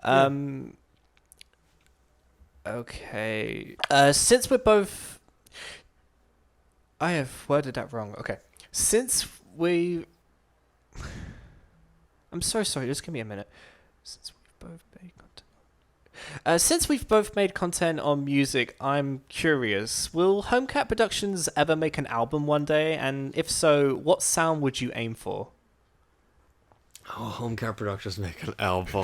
Yeah. Okay. Since we're both, I have worded that wrong. Okay. Since we, I'm so sorry. Just give me a minute. Since we've both made content on music, I'm curious. Will HomeKat Productions ever make an album one day? And if so, what sound would you aim for? Oh, HomeKat Productions make an album.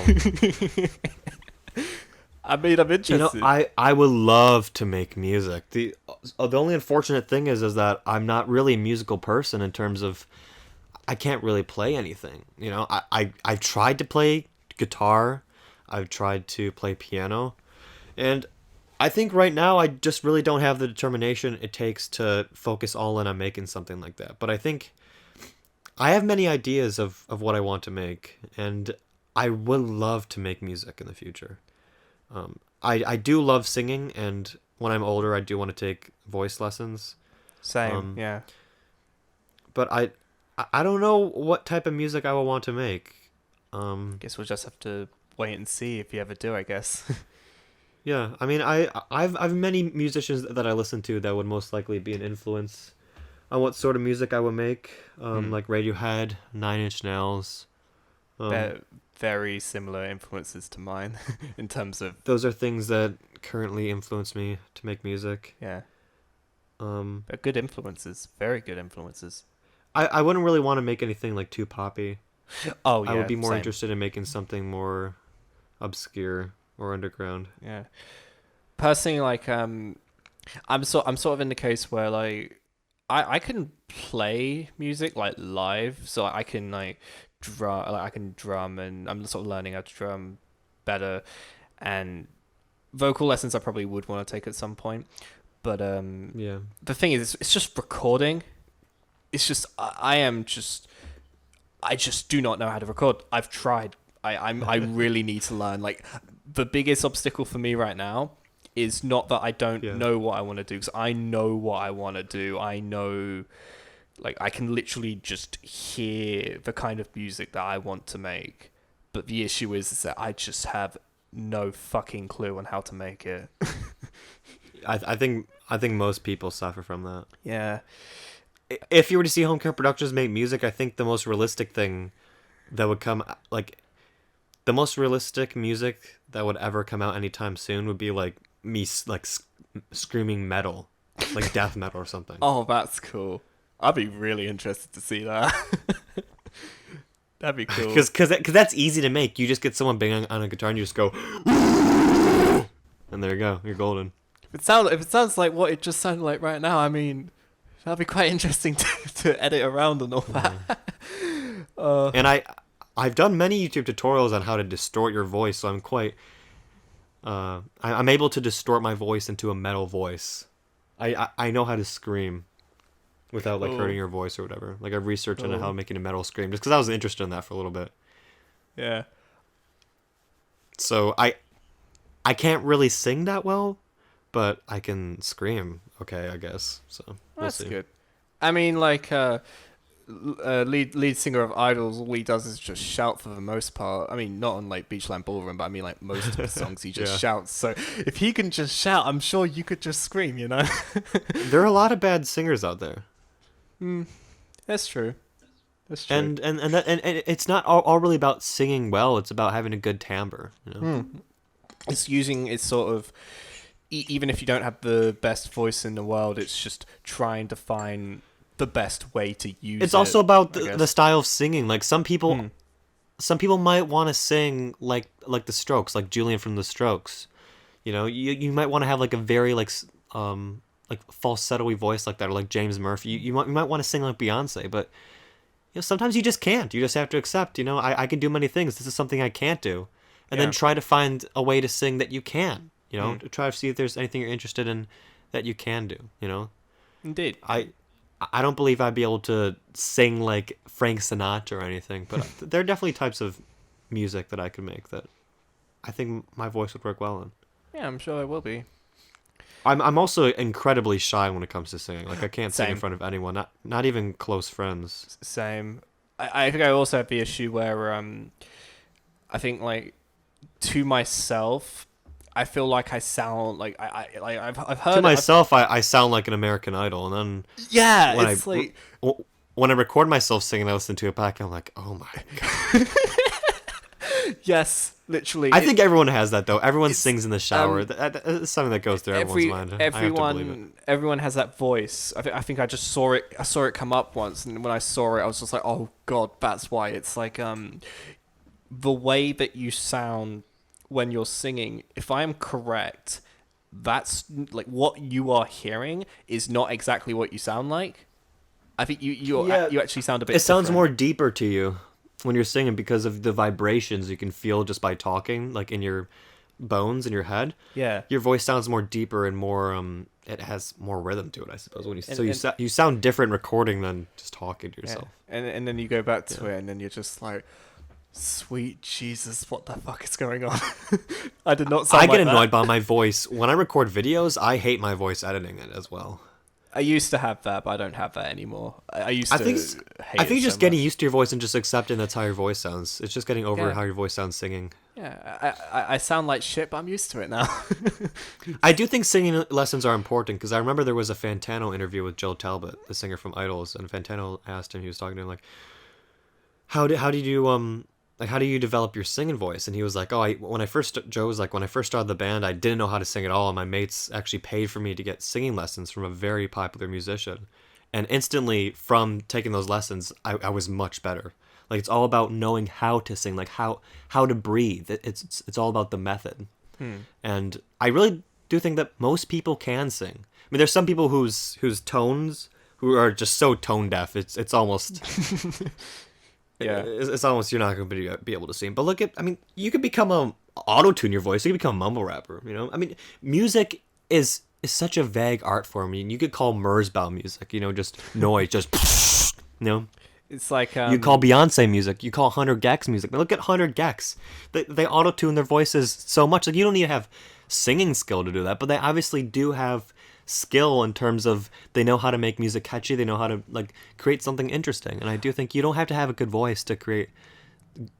I mean, I'm interested. I would love to make music. The only unfortunate thing is that I'm not really a musical person in terms of I can't really play anything. I've tried to play guitar, I've tried to play piano, and I think right now I just really don't have the determination it takes to focus all in on making something like that. But I think I have many ideas of what I want to make, and I would love to make music in the future. I do love singing, and when I'm older, I do want to take voice lessons. Same, yeah. But I don't know what type of music I will want to make. Guess we'll just have to wait and see if you ever do, I guess. Yeah, I mean, I've many musicians that I listen to that would most likely be an influence on what sort of music I would make. Like Radiohead, Nine Inch Nails. They're very similar influences to mine in terms of... Those are things that currently influence me to make music. Yeah. They're good influences. Very good influences. I wouldn't really want to make anything like too poppy. Oh, yeah, I would be more same. interested in making something more obscure or underground. Yeah. Personally, I'm sort of in the case where I can play music live, so I can drum, and I'm sort of learning how to drum better, and vocal lessons I probably would want to take at some point. But Yeah. the thing is, it's just recording. It's just I just do not know how to record. I've tried. I really need to learn. The biggest obstacle for me right now is not that I don't know what I want to do, because I know what I want to do. I know, I can literally just hear the kind of music that I want to make. But the issue is that I just have no fucking clue on how to make it. I think most people suffer from that. Yeah. If you were to see HomeKat Productions make music, I think the most realistic thing that would come, the most realistic music that would ever come out anytime soon would be me screaming metal, like death metal or something. Oh, that's cool. I'd be really interested to see that. That'd be cool. Because that's easy to make. You just get someone banging on a guitar and you just go, and there you go. You're golden. If it sounds like what it just sounded like right now, I mean, that'd be quite interesting to edit around and all that. And I've done many YouTube tutorials on how to distort your voice, so I'm quite I'm able to distort my voice into a metal voice. I know how to scream without hurting your voice or whatever. I've researched into how making a metal scream, just because I was interested in that for a little bit. Yeah. So I can't really sing that well, but I can scream okay, I guess. So we'll see. Good. I mean, lead singer of Idols, all he does is just shout for the most part. I mean, not on Beachland Ballroom, but I mean most of the songs he just shouts. So if he can just shout, I'm sure you could just scream, you know? There are a lot of bad singers out there. That's true. That's true. And it's not all really about singing well, it's about having a good timbre, you know? It's sort of, even if you don't have the best voice in the world, it's just trying to find the best way to use it. It's also about the style of singing. Some people some people might want to sing like the Strokes, like Julian from the Strokes. You know, you might want to have like a very like falsetto-y voice like that, or like James Murphy. You might want to sing like Beyonce, but sometimes you just can't. You just have to accept. I can do many things. This is something I can't do, and then try to find a way to sing that you can. To try to see if there's anything you're interested in that you can do. Indeed. I don't believe I'd be able to sing like Frank Sinatra or anything, but there are definitely types of music that I could make that I think my voice would work well in. Yeah, I'm sure it will be. I'm also incredibly shy when it comes to singing. Like I can't sing in Same. front of anyone, not even close friends. Same. I think I also have the issue where I think like to myself, I feel like I sound like I've heard To myself, I sound like an American Idol, and then yeah, when it's like when I record myself singing, I listen to it back, I'm like, oh my god. yes, literally. I think everyone has that though. Everyone sings in the shower. It's something that goes through everyone's mind. I have to believe it. Everyone has that voice. I think I just saw it. I saw it come up once, and when I saw it, I was just like, oh god, that's why. It's like the way that you sound when you're singing. If I am correct, that's like what you are hearing is not exactly what you sound like. I think you actually sound a bit. It sounds different. more deeper to you when you're singing because of the vibrations you can feel just by talking, like in your bones in your head. Yeah, your voice sounds more deeper and more. It has more rhythm to it, I suppose. You sound different recording than just talking to yourself. Yeah. And then you go back to it, and then you're just like, sweet Jesus, what the fuck is going on? I did not sound I like get annoyed that. by my voice when I record videos. I hate my voice editing it as well. I used to have that, but I don't have that anymore. I used to hate I think it just so getting much. used to your voice and just accepting that's how your voice sounds. It's just getting over Yeah. how your voice sounds singing. Yeah, I sound like shit, but I'm used to it now. I do think singing lessons are important because I remember there was a Fantano interview with Joe Talbot, the singer from Idols, and Fantano asked him, he was talking to him like, how do you develop your singing voice? And he was like, Joe was like, when I first started the band, I didn't know how to sing at all. And my mates actually paid for me to get singing lessons from a very popular musician. And instantly from taking those lessons, I was much better. Like it's all about knowing how to sing, like how to breathe. It's all about the method. And I really do think that most people can sing. I mean, there's some people whose tones who are just so tone deaf. It's almost Yeah. It's almost you're not going to be able to sing. But you could become auto-tune your voice. You could become a mumble rapper, I mean, music is such a vague art form. I mean, you could call Merzbow music, just noise, just, It's like You call Beyonce music. You call Hunter Gex music. Now look at Hunter Gex. They auto-tune their voices so much. Like, you don't need to have singing skill to do that, but they obviously do have skill in terms of they know how to make music catchy. They know how to create something interesting. And I do think you don't have to have a good voice to create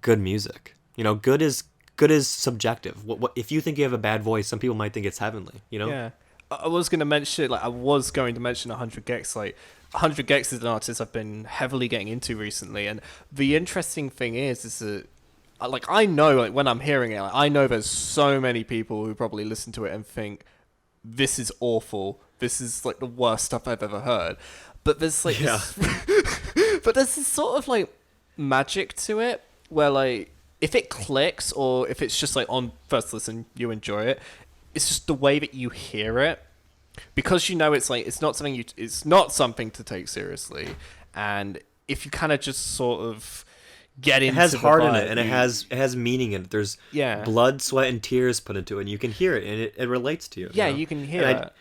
good music. Good is subjective. What if you think you have a bad voice? Some people might think it's heavenly. Yeah. I was going to mention 100 Gex. 100 Gex is an artist I've been heavily getting into recently, and the interesting thing is that I know when I'm hearing it, I know there's so many people who probably listen to it and think this is awful. This is the worst stuff I've ever heard. But there's but there's this sort of magic to it where if it clicks or if it's just on first listen you enjoy it, it's just the way that you hear it. Because it's not something to take seriously, and if you kind of just sort of get into it has the heart in vibe, it, and it has meaning in it. There's blood, sweat, and tears put into it, and you can hear it, and it relates to you. Yeah, you can hear it.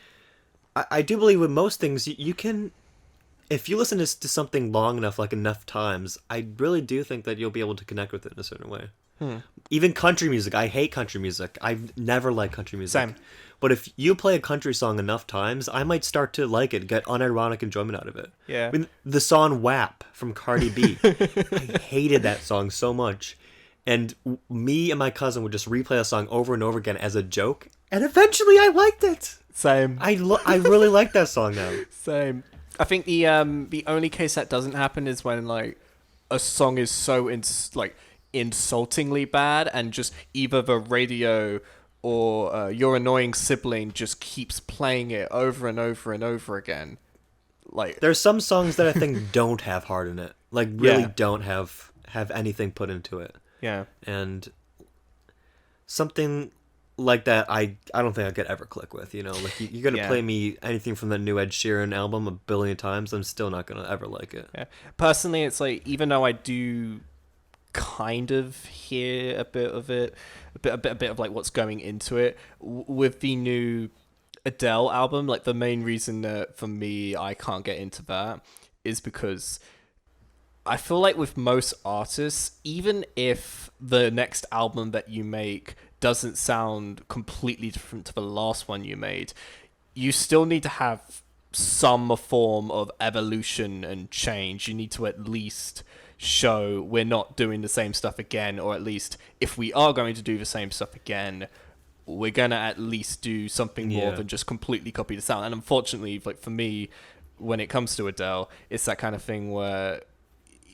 I do believe with most things you can, if you listen to something long enough, enough times, I really do think that you'll be able to connect with it in a certain way. Even country music, I hate country music. I've never liked country music. Same. But if you play a country song enough times, I might start to like it, get unironic enjoyment out of it. Yeah. I mean, the song WAP from Cardi B, I hated that song so much. And me and my cousin would just replay a song over and over again as a joke. And eventually I liked it. Same. I really like that song now. Same. I think the only case that doesn't happen is when a song is so insultingly bad and just either the radio or your annoying sibling just keeps playing it over and over and over again. There's some songs that I think don't have heart in it. Really don't have anything put into it. Yeah. And something like that, I don't think I could ever click with. You know, like you're gonna Yeah. play me anything from the new Ed Sheeran album a billion times, I'm still not gonna ever like it. Yeah. Personally, it's like, even though I do kind of hear a bit of it, a bit of like what's going into it with the new Adele album, like the main reason that for me I can't get into that is because I feel like with most artists, even if the next album that you make doesn't sound completely different to the last one you made, you still need to have some form of evolution and change. You need to at least show we're not doing the same stuff again, or at least if we are going to do the same stuff again, we're gonna at least do something more Yeah. than just completely copy the sound. And unfortunately, like for me, when it comes to Adele, it's that kind of thing where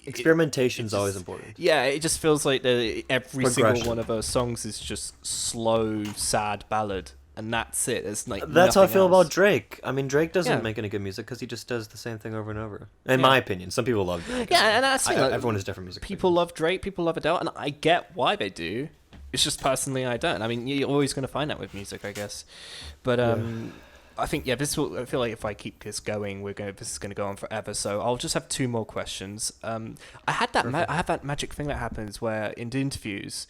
Experimentation's it always just- important. yeah, it just feels like every single Progression. one of her songs is just slow, sad ballad, and that's it. There's like That's how I nothing feel else. about Drake. I mean, Drake doesn't Yeah. make any good music because he just does the same thing over and over. In Yeah. my opinion, some people love Drake. Yeah, and that's the thing, like, everyone has different music. people love Drake, people love Adele, and I get why they do. It's just personally I don't. I mean, you're always going to find that with music, I guess. But I think I feel like if I keep this going, this is going to go on forever. So I'll just have two more questions. I had that I have that magic thing that happens where in the interviews,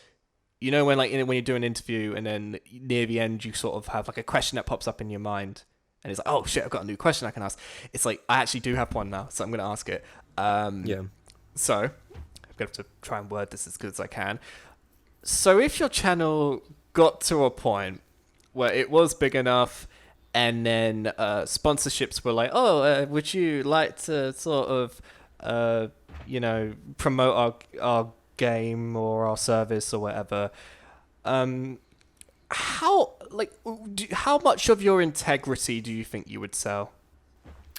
you know, when when you do an interview and then near the end you sort of have like a question that pops up in your mind and it's like, oh shit, I've got a new question I can ask. It's like, I actually do have one now, so I'm going to ask it. Yeah. So I've got to try and word this as good as I can. So if your channel got to a point where it was big enough and then sponsorships were like, oh, would you like to sort of, promote our game or our service or whatever, how much of your integrity do you think you would sell?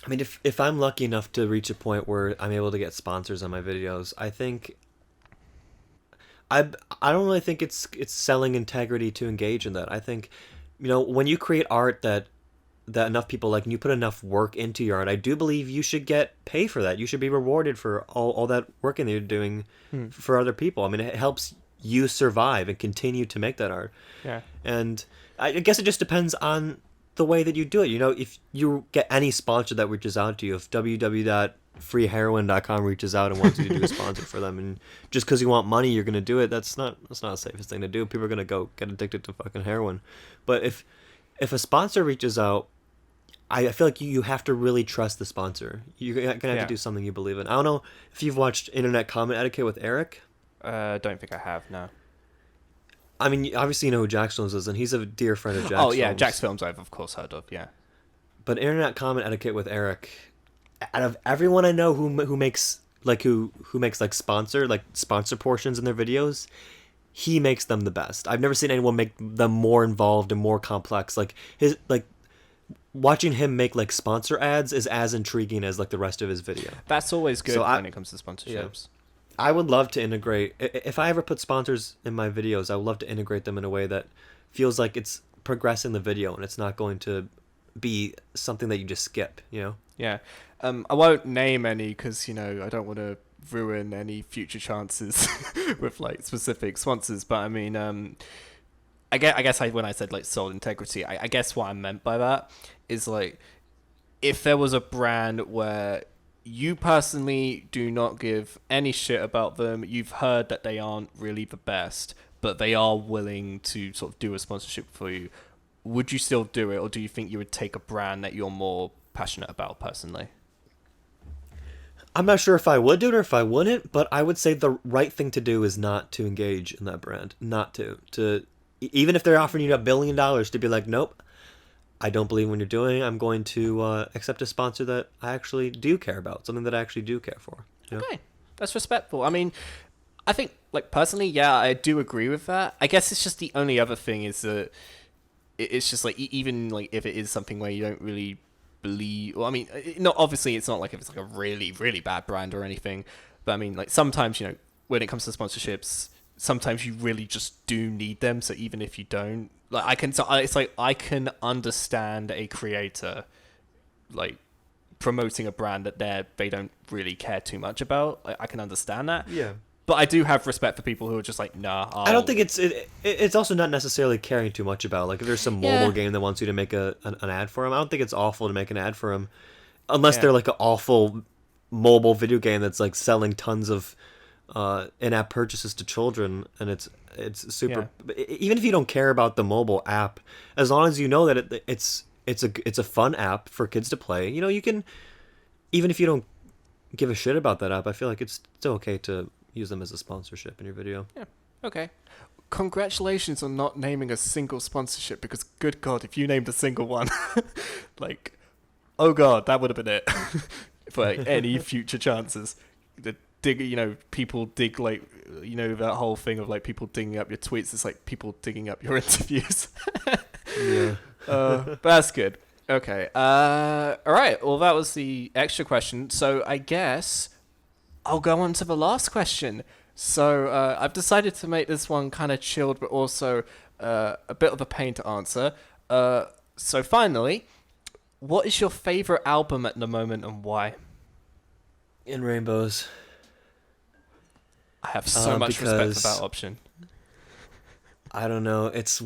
I mean, if I'm lucky enough to reach a point where I'm able to get sponsors on my videos, I think I don't really think it's selling integrity to engage in that. I think, when you create art that enough people like and you put enough work into your art, I do believe you should get pay for that. You should be rewarded for all that work that you're doing for other people. I mean, it helps you survive and continue to make that art. Yeah. And I guess it just depends on the way that you do it. If you get any sponsor that reaches out to you, if www.freeheroin.com reaches out and wants you to do a sponsor for them, and just because you want money you're going to do it, that's not the safest thing to do. People are going to go get addicted to fucking heroin. But if a sponsor reaches out, I feel like you have to really trust the sponsor. You're going to have to do something you believe in. I don't know if you've watched Internet Comment Etiquette with Eric. Don't think I have, no. I mean, obviously you know who Jax Films is, and he's a dear friend of Jax Oh, yeah, Films. Jax Films I've of course heard of, yeah. But Internet Comment Etiquette with Eric, out of everyone I know who makes sponsor portions in their videos, he makes them the best. I've never seen anyone make them more involved and more complex. Watching him make sponsor ads is as intriguing as the rest of his video. That's always good when it comes to sponsorships. Yeah. I would love to integrate, if I ever put sponsors in my videos, I would love to integrate them in a way that feels like it's progressing the video and it's not going to be something that you just skip, Yeah. I won't name any because, I don't want to ruin any future chances with specific sponsors. But I mean, I guess when I said soul integrity, I guess what I meant by that is if there was a brand where you personally do not give any shit about them, you've heard that they aren't really the best, but they are willing to sort of do a sponsorship for you, would you still do it, or do you think you would take a brand that you're more passionate about personally? I'm not sure if I would do it or if I wouldn't, but I would say the right thing to do is not to engage in that brand. Not to even if they're offering you $1 billion, to be like, nope, I don't believe in what you're doing. I'm going to accept a sponsor that I actually do care about, something that I actually do care for. Okay, that's respectful. I mean, I think personally, yeah, I do agree with that. I guess it's just the only other thing is that it's just even if it is something where you don't really believe. Well, I mean, obviously it's not if it's a really really bad brand or anything, but I mean sometimes when it comes to sponsorships, sometimes you really just do need them. So even if you don't, I can understand a creator promoting a brand that they don't really care too much about. I can understand that. Yeah. But I do have respect for people who are just like, nah. I don't think it's also not necessarily caring too much about, like, if there's some mobile game that wants you to make an ad for them. I don't think it's awful to make an ad for them, unless they're like an awful mobile video game that's like selling tons of in-app purchases to children, and it's super. Even if you don't care about the mobile app, as long as you know that it's a fun app for kids to play, you know, you can, even if you don't give a shit about that app, I feel like it's still okay to use them as a sponsorship in your video. Yeah. Okay. Congratulations on not naming a single sponsorship, because good God, if you named a single one, like, oh God, that would have been it for like, any future chances. People dig, like, that whole thing of like people digging up your tweets. It's like people digging up your interviews. Yeah. But that's good. Okay. All right. Well, that was the extra question. So I guess I'll go on to the last question. So I've decided to make this one kind of chilled, but also a bit of a pain to answer. So finally, what is your favorite album at the moment and why? In Rainbows. I have so much respect for that option. I don't know. It's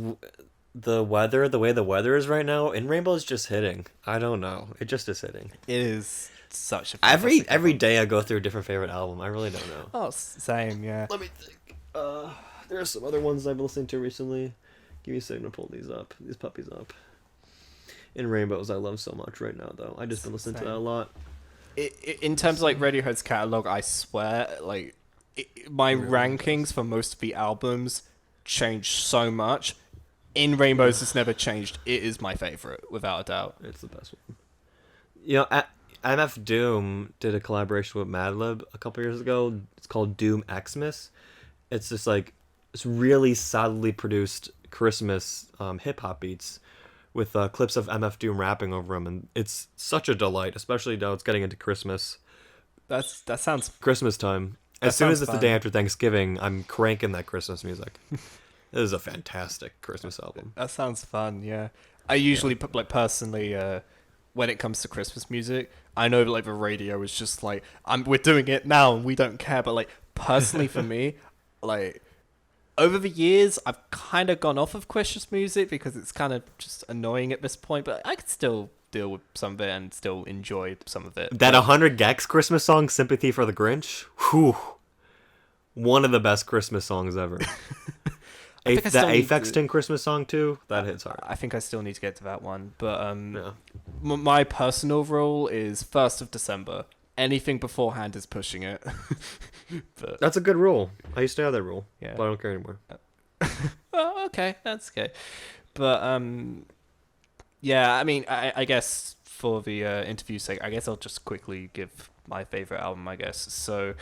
the weather, the way the weather is right now. In Rainbows just hitting. I don't know. It just is hitting. It is such a every day I go through a different favorite album. I really don't know. Oh, same, yeah. Let me think. There are some other ones I've been listening to recently. Give me a second to pull these puppies up. In Rainbows, I love so much right now, though. I just been listening to that a lot. In terms of like Radiohead's catalog, I swear, like my rankings for most of the albums changed so much. In Rainbows, it's never changed. It is my favorite, without a doubt. It's the best one. You know, MF Doom did a collaboration with Madlib a couple years ago. It's called Doom Xmas. It's just like it's really solidly produced Christmas hip hop beats with clips of MF Doom rapping over them, and it's such a delight, especially now it's getting into Christmas. That sounds Christmas time. As soon as it's the day after Thanksgiving, I'm cranking that Christmas music. This is a fantastic Christmas album. That sounds fun, yeah. I usually put, like, personally, when it comes to Christmas music, I know like the radio is just like, we're doing it now and we don't care, but like personally for me, like over the years, I've kind of gone off of Christmas music because it's kind of just annoying at this point, but I could still deal with some of it and still enjoy some of it. That 100 Gex Christmas song, Sympathy for the Grinch, whew, one of the best Christmas songs ever. The Aphex Twin Christmas song too, that hits hard. I think I still need to get to that one, but my personal rule is 1st of December. Anything beforehand is pushing it. But that's a good rule. I used to have that rule, yeah, but I don't care anymore. Oh, okay, that's okay. But yeah, I mean, I guess for the interview's sake, I guess I'll just quickly give my favorite album. I guess so.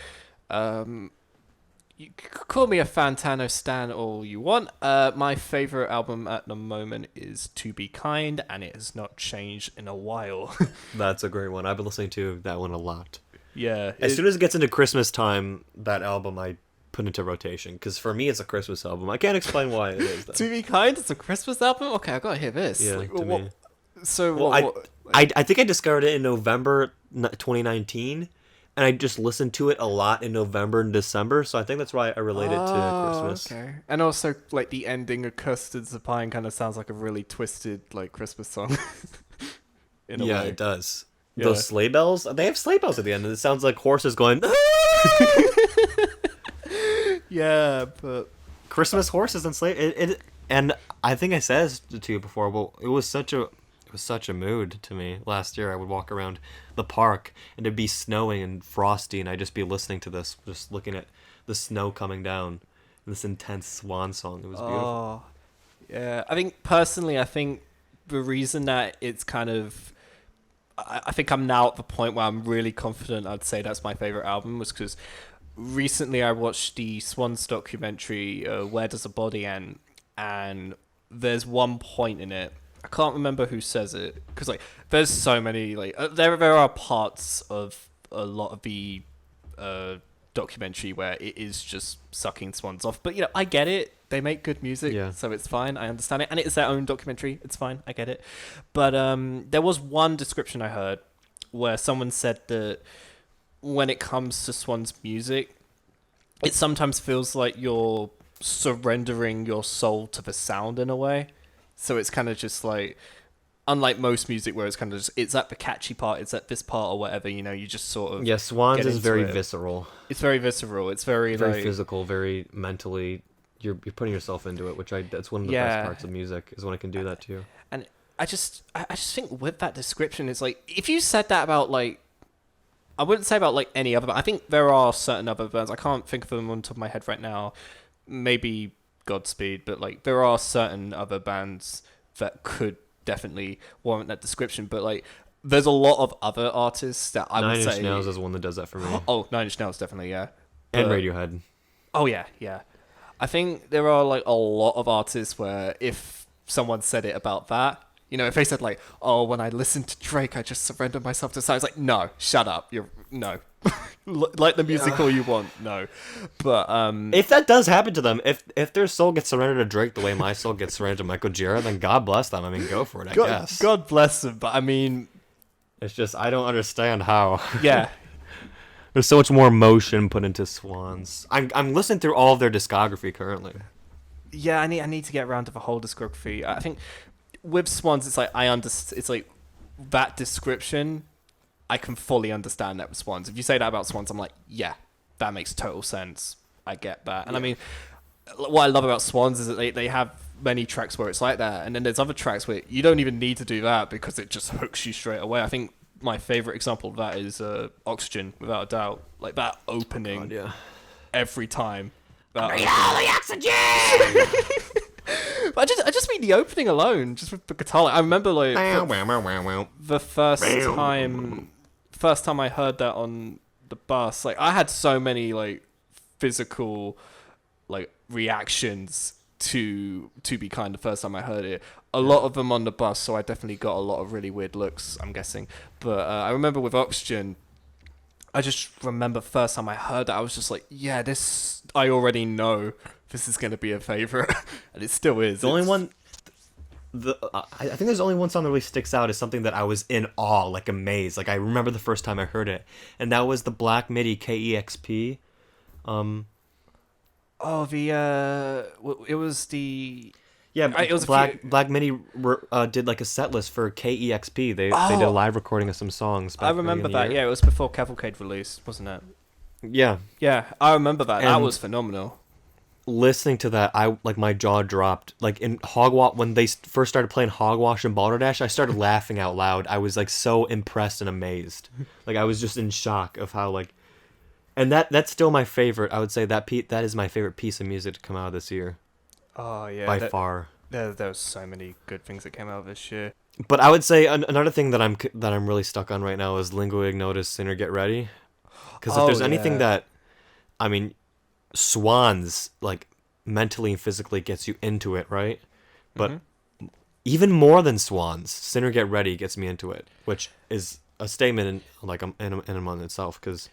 You could call me a Fantano stan all you want. My favorite album at the moment is To Be Kind, and it has not changed in a while. That's a great one. I've been listening to that one a lot. Yeah. As soon as it gets into Christmas time, that album I put into rotation, because for me it's a Christmas album. I can't explain why it is, though. To Be Kind is a Christmas album? Okay, I gotta hear this. Yeah, like, to me. So well, I think I discovered it in November 2019. And I just listened to it a lot in November and December, so I think that's why I relate it to Christmas. Okay. And also, like, the ending of Custard's the Pine kind of sounds like a really twisted, like, Christmas song. In a way. It does. Yeah. Those sleigh bells, they have sleigh bells at the end, and it sounds like horses going, yeah, but Christmas horses and sleigh. And I think I said this to you before, well, it was such a mood to me. Last year I would walk around the park and it'd be snowing and frosty and I'd just be listening to this, just looking at the snow coming down, this intense swan song. It was beautiful. Yeah, I think personally, the reason that it's kind of, I think I'm now at the point where I'm really confident I'd say that's my favorite album, was because recently I watched the Swans documentary, Where Does a Body End? And there's one point in it, I can't remember who says it, because like there's so many, like there are parts of a lot of the documentary where it is just sucking swans off, but you know, I get it, they make good music, so it's fine, I understand it, and it's their own documentary, it's fine, I get it. But there was one description I heard where someone said that when it comes to Swan's music, it sometimes feels like you're surrendering your soul to the sound in a way. So it's kind of just like, unlike most music where it's kind of just, it's at the catchy part, it's at this part or whatever, you know, you just sort of Yeah, Swans get is into very it. visceral, It's very visceral. It's very very like, physical, very mentally. You're putting yourself into it, which that's one of the best yeah. parts of music is when it can do that to you. And I just think with that description, it's like, if you said that about like, I wouldn't say about like any other, but I think there are certain other bands. I can't think of them on top of my head right now. Maybe Godspeed, but like there are certain other bands that could definitely warrant that description. But like, there's a lot of other artists that I Nine would Inch say. Nails is one that does that for me, Oh, Nine Inch Nails definitely, yeah. and But- Radiohead. Oh yeah, yeah. I think there are like a lot of artists where if someone said it about that, you know, if they said like, "Oh, when I listen to Drake, I just surrender myself to sound," it's like, no, shut up. You're no, like the music all you want, no. But If that does happen to them, if their soul gets surrendered to Drake the way my soul gets surrendered to Michael Gira, then God bless them. I mean, go for it. I guess. God bless them. But I mean, It's just I don't understand how. yeah, There's so much more emotion put into Swans. I'm listening through all of their discography currently. yeah. I need to get around to the whole discography. I think with Swans, it's like it's like that description. I can fully understand that with Swans. If you say that about Swans, I'm like, yeah, that makes total sense. I get that. And I mean, what I love about Swans is that they have many tracks where it's like that, and then there's other tracks where you don't even need to do that because it just hooks you straight away. I think my favorite example of that is Oxygen, without a doubt. Like that opening God, yeah. every time. That Oxygen! But I just mean the opening alone, just with the guitar. Like, I remember like the first time I heard that on the bus, like I had so many like physical like reactions to Be Kind the first time I heard it. A lot of them on the bus, so I definitely got a lot of really weird looks, I'm guessing. But I remember with Oxygen, I just remember first time I heard that, I was just like, yeah, this, I already know this is going to be a favorite. And it still is. The only one, I think there's only one song that really sticks out is something that I was in awe, like amazed. Like I remember the first time I heard it, and that was the Black Midi KEXP. Oh, it was the... Yeah, it was Black Midi did like a set list for KEXP. They did a live recording of some songs. I remember that. Yeah, it was before Cavalcade released, wasn't it? Yeah. Yeah, I remember that. That And was phenomenal. listening to that, I like my jaw dropped. Like in Hogwash, when they first started playing Hogwash and Balderdash, I started laughing out loud. I was like so impressed and amazed. Like I was just in shock of how like, and that's still my favorite. I would say that is my favorite piece of music to come out this year. Oh yeah, by far. There was so many good things that came out this year. But I would say another thing that I'm really stuck on right now is Lingua Ignota's "Sinner Get Ready," because if there's anything that, I mean, Swans like mentally and physically gets you into it, right? But even more than Swans, "Sinner Get Ready" gets me into it, which is a statement in and among itself, because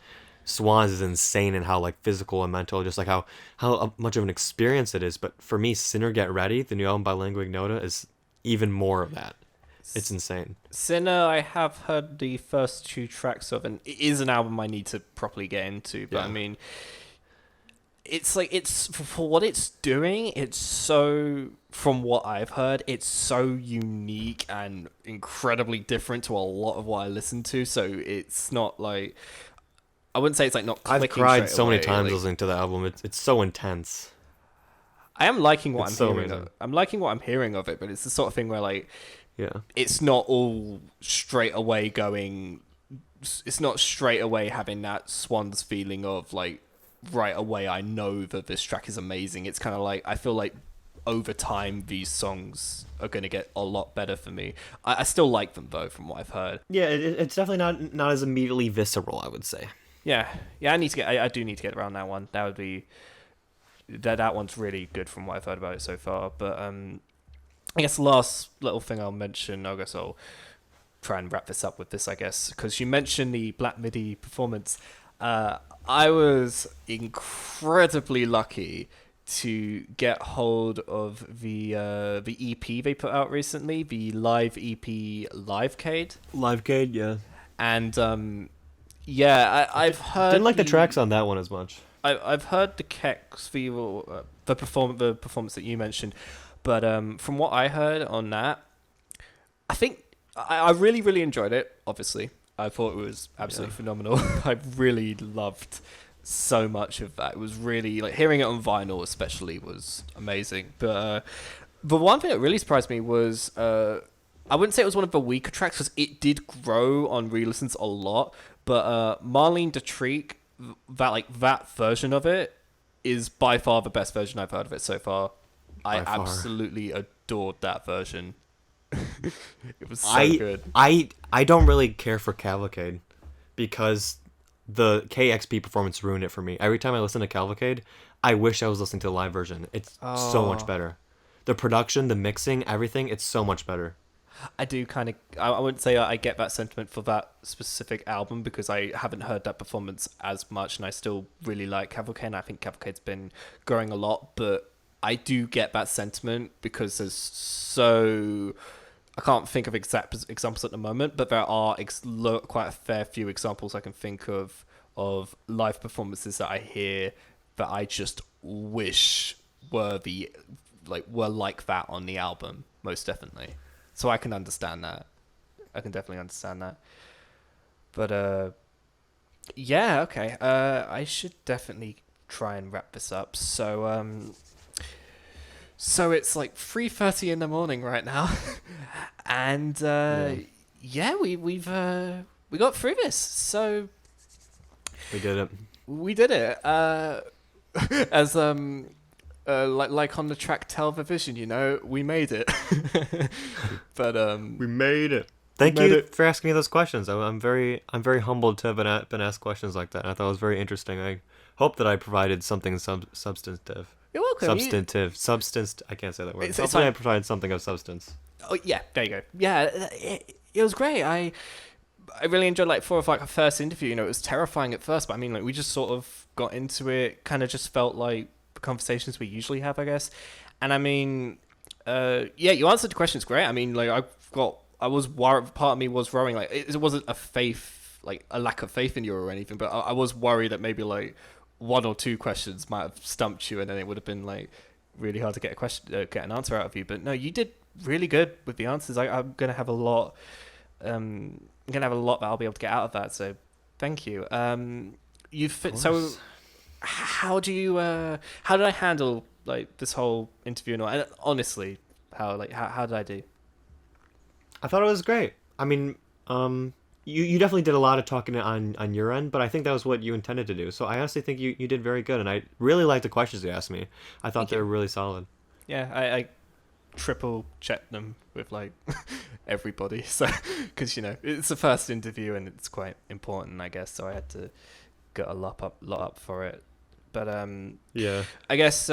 Swans is insane in how like physical and mental, just like how much of an experience it is. But for me, "Sinner Get Ready," the new album by Lingua Ignota, is even more of that. It's insane. Sinner, I have heard the first 2 tracks of, and it is an album I need to properly get into. But I mean, it's like, it's for what it's doing. It's so, from what I've heard, it's so unique and incredibly different to a lot of what I listen to. So it's not like, I wouldn't say it's like not clicking. I've cried so many away. times Like, listening to the album. It's so intense. I am liking what It's I'm so hearing. amazing. I'm liking what I'm hearing of it, but it's the sort of thing where like, Yeah. it's not all straight away going. It's not straight away having that Swans feeling of like, right away I know that this track is amazing. It's kind of like, I feel like over time these songs are going to get a lot better for me. I still like them though, from what I've heard. Yeah, it's definitely not as immediately visceral, I would say. Yeah, I need to get. I do need to get around that one. That would be. That one's really good from what I've heard about it so far. But I guess the last little thing I'll mention. I guess I'll try and wrap this up with this. I guess because you mentioned the Black Midi performance. I was incredibly lucky to get hold of the EP they put out recently, the live EP Livecade. Livecade, yeah. And yeah, I've heard. Didn't like the tracks on that one as much. I've heard the Kex for you, the performance that you mentioned, but from what I heard on that, I think I really really enjoyed it. Obviously, I thought it was absolutely phenomenal. I really loved so much of that. It was really like hearing it on vinyl, especially, was amazing. But the one thing that really surprised me was I wouldn't say it was one of the weaker tracks because it did grow on re-listens a lot. But Marlene Dietrich, that version of it is by far the best version I've heard of it so far. I absolutely adored that version. It was so good. I don't really care for Cavalcade because the KXP performance ruined it for me. Every time I listen to Cavalcade, I wish I was listening to the live version. It's so much better. The production, the mixing, everything, it's so much better. I do kind of... I wouldn't say I get that sentiment for that specific album because I haven't heard that performance as much, and I still really like Cavalcade, and I think Cavalcade's been growing a lot, but I do get that sentiment because there's so... I can't think of exact examples at the moment, but there are quite a fair few examples I can think of live performances that I hear that I just wish were like that on the album, most definitely. So I can understand that. I can definitely understand that. But yeah, okay. I should definitely try and wrap this up. So it's like 3:30 in the morning right now, and we got through this. So we did it. We did it. As like on the track "Tell the Vision," we made it. But we made it. Thank you for asking me those questions. I'm very humbled to have been asked questions like that. I thought it was very interesting. I hope that I provided something substantive. You're welcome. Substance. I can't say that word. Hopefully I provided something of substance. Oh yeah, there you go. Yeah, it was great. I really enjoyed like 4 or 5 first interview. It was terrifying at first, but I mean, like we just sort of got into it. Kind of just felt like the conversations we usually have, I guess. And I mean, you answered the questions great. I mean, like I was worried. Part of me was worrying, like it wasn't a lack of faith in you or anything, but I was worried that maybe like 1 or 2 questions might have stumped you, and then it would have been like really hard to get an answer out of you. But no, you did really good with the answers. I'm gonna have a lot. I'm gonna have a lot that I'll be able to get out of that. So thank you. So how did I handle like this whole interview and all? And honestly, how did I do? I thought it was great. I mean, you definitely did a lot of talking on your end, but I think that was what you intended to do. So I honestly think you did very good, and I really liked the questions you asked me. I thought they were really solid. Yeah, I triple checked them with like everybody, so because it's the first interview and it's quite important, I guess. So I had to get a lot up for it. But yeah, I guess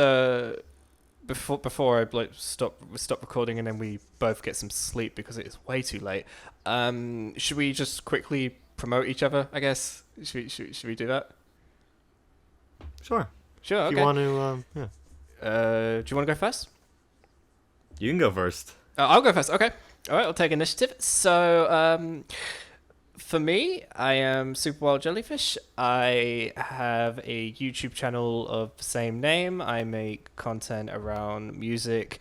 before I stop recording and then we both get some sleep because it is way too late. Should we just quickly promote each other? I guess should we do that? Sure. Okay. If you want to, yeah. Do you want to go first? You can go first. I'll go first. Okay. All right. I'll take initiative. So, for me, I am superwildejellyfish. I have a YouTube channel of the same name. I make content around music,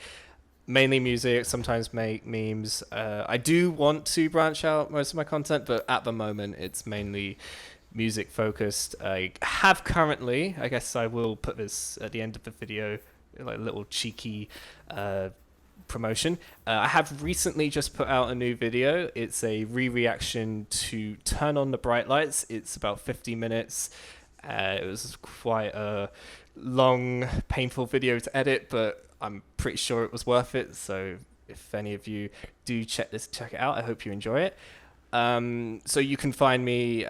mainly music. Sometimes make memes. I do want to branch out most of my content, but at the moment, it's mainly music focused. I have currently, I guess I will put this at the end of the video, like a little cheeky promotion. I have recently just put out a new video. It's a reaction to Turn on the Bright Lights. It's about 50 minutes. It was quite a long, painful video to edit, but I'm pretty sure it was worth it. So if any of you do check it out, I hope you enjoy it. So you can find me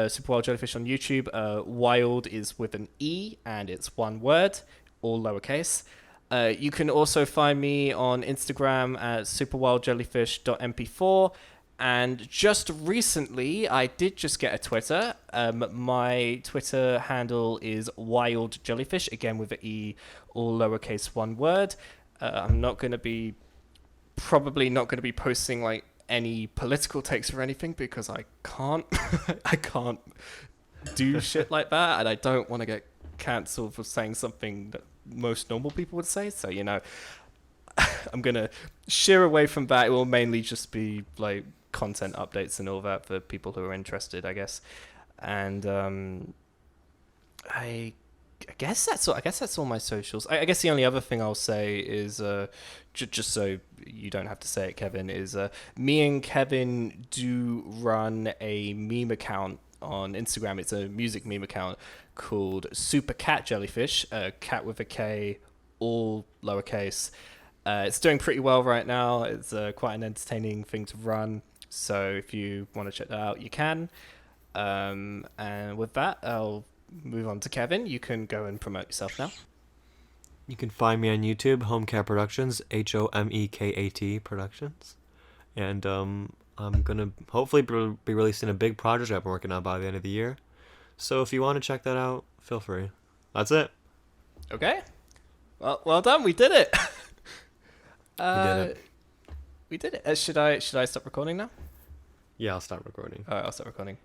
Super Wild Jellyfish on YouTube. Wild is with an E and it's one word, all lowercase. You can also find me on Instagram at superwildejellyfish.mp4. And just recently, I did just get a Twitter. My Twitter handle is Wild Jellyfish, again with an E, all lowercase, one word. I'm probably not going to be posting like any political takes or anything because I can't, I can't do shit like that, and I don't want to get cancelled for saying something that most normal people would say. So, I'm going to sheer away from that. It will mainly just be like content updates and all that for people who are interested, I guess. And I guess that's all. I guess that's all my socials. I guess the only other thing I'll say is, just so you don't have to say it, Kevin, is me and Kevin do run a meme account on Instagram. It's a music meme account called HomeKat Jellyfish. Cat with a K, all lowercase. It's doing pretty well right now. It's quite an entertaining thing to run. So if you want to check that out, you can. And with that, I'll move on to Kevin. You can go and promote yourself now. You can find me on YouTube, HomeKat Productions, HomeKat Productions. And I'm going to hopefully be releasing a big project I've been working on by the end of the year. So if you want to check that out, feel free. That's it. Okay. Well done. We did it. We did it. We did it. Should I stop recording now? Yeah, I'll stop recording. All right, I'll stop recording.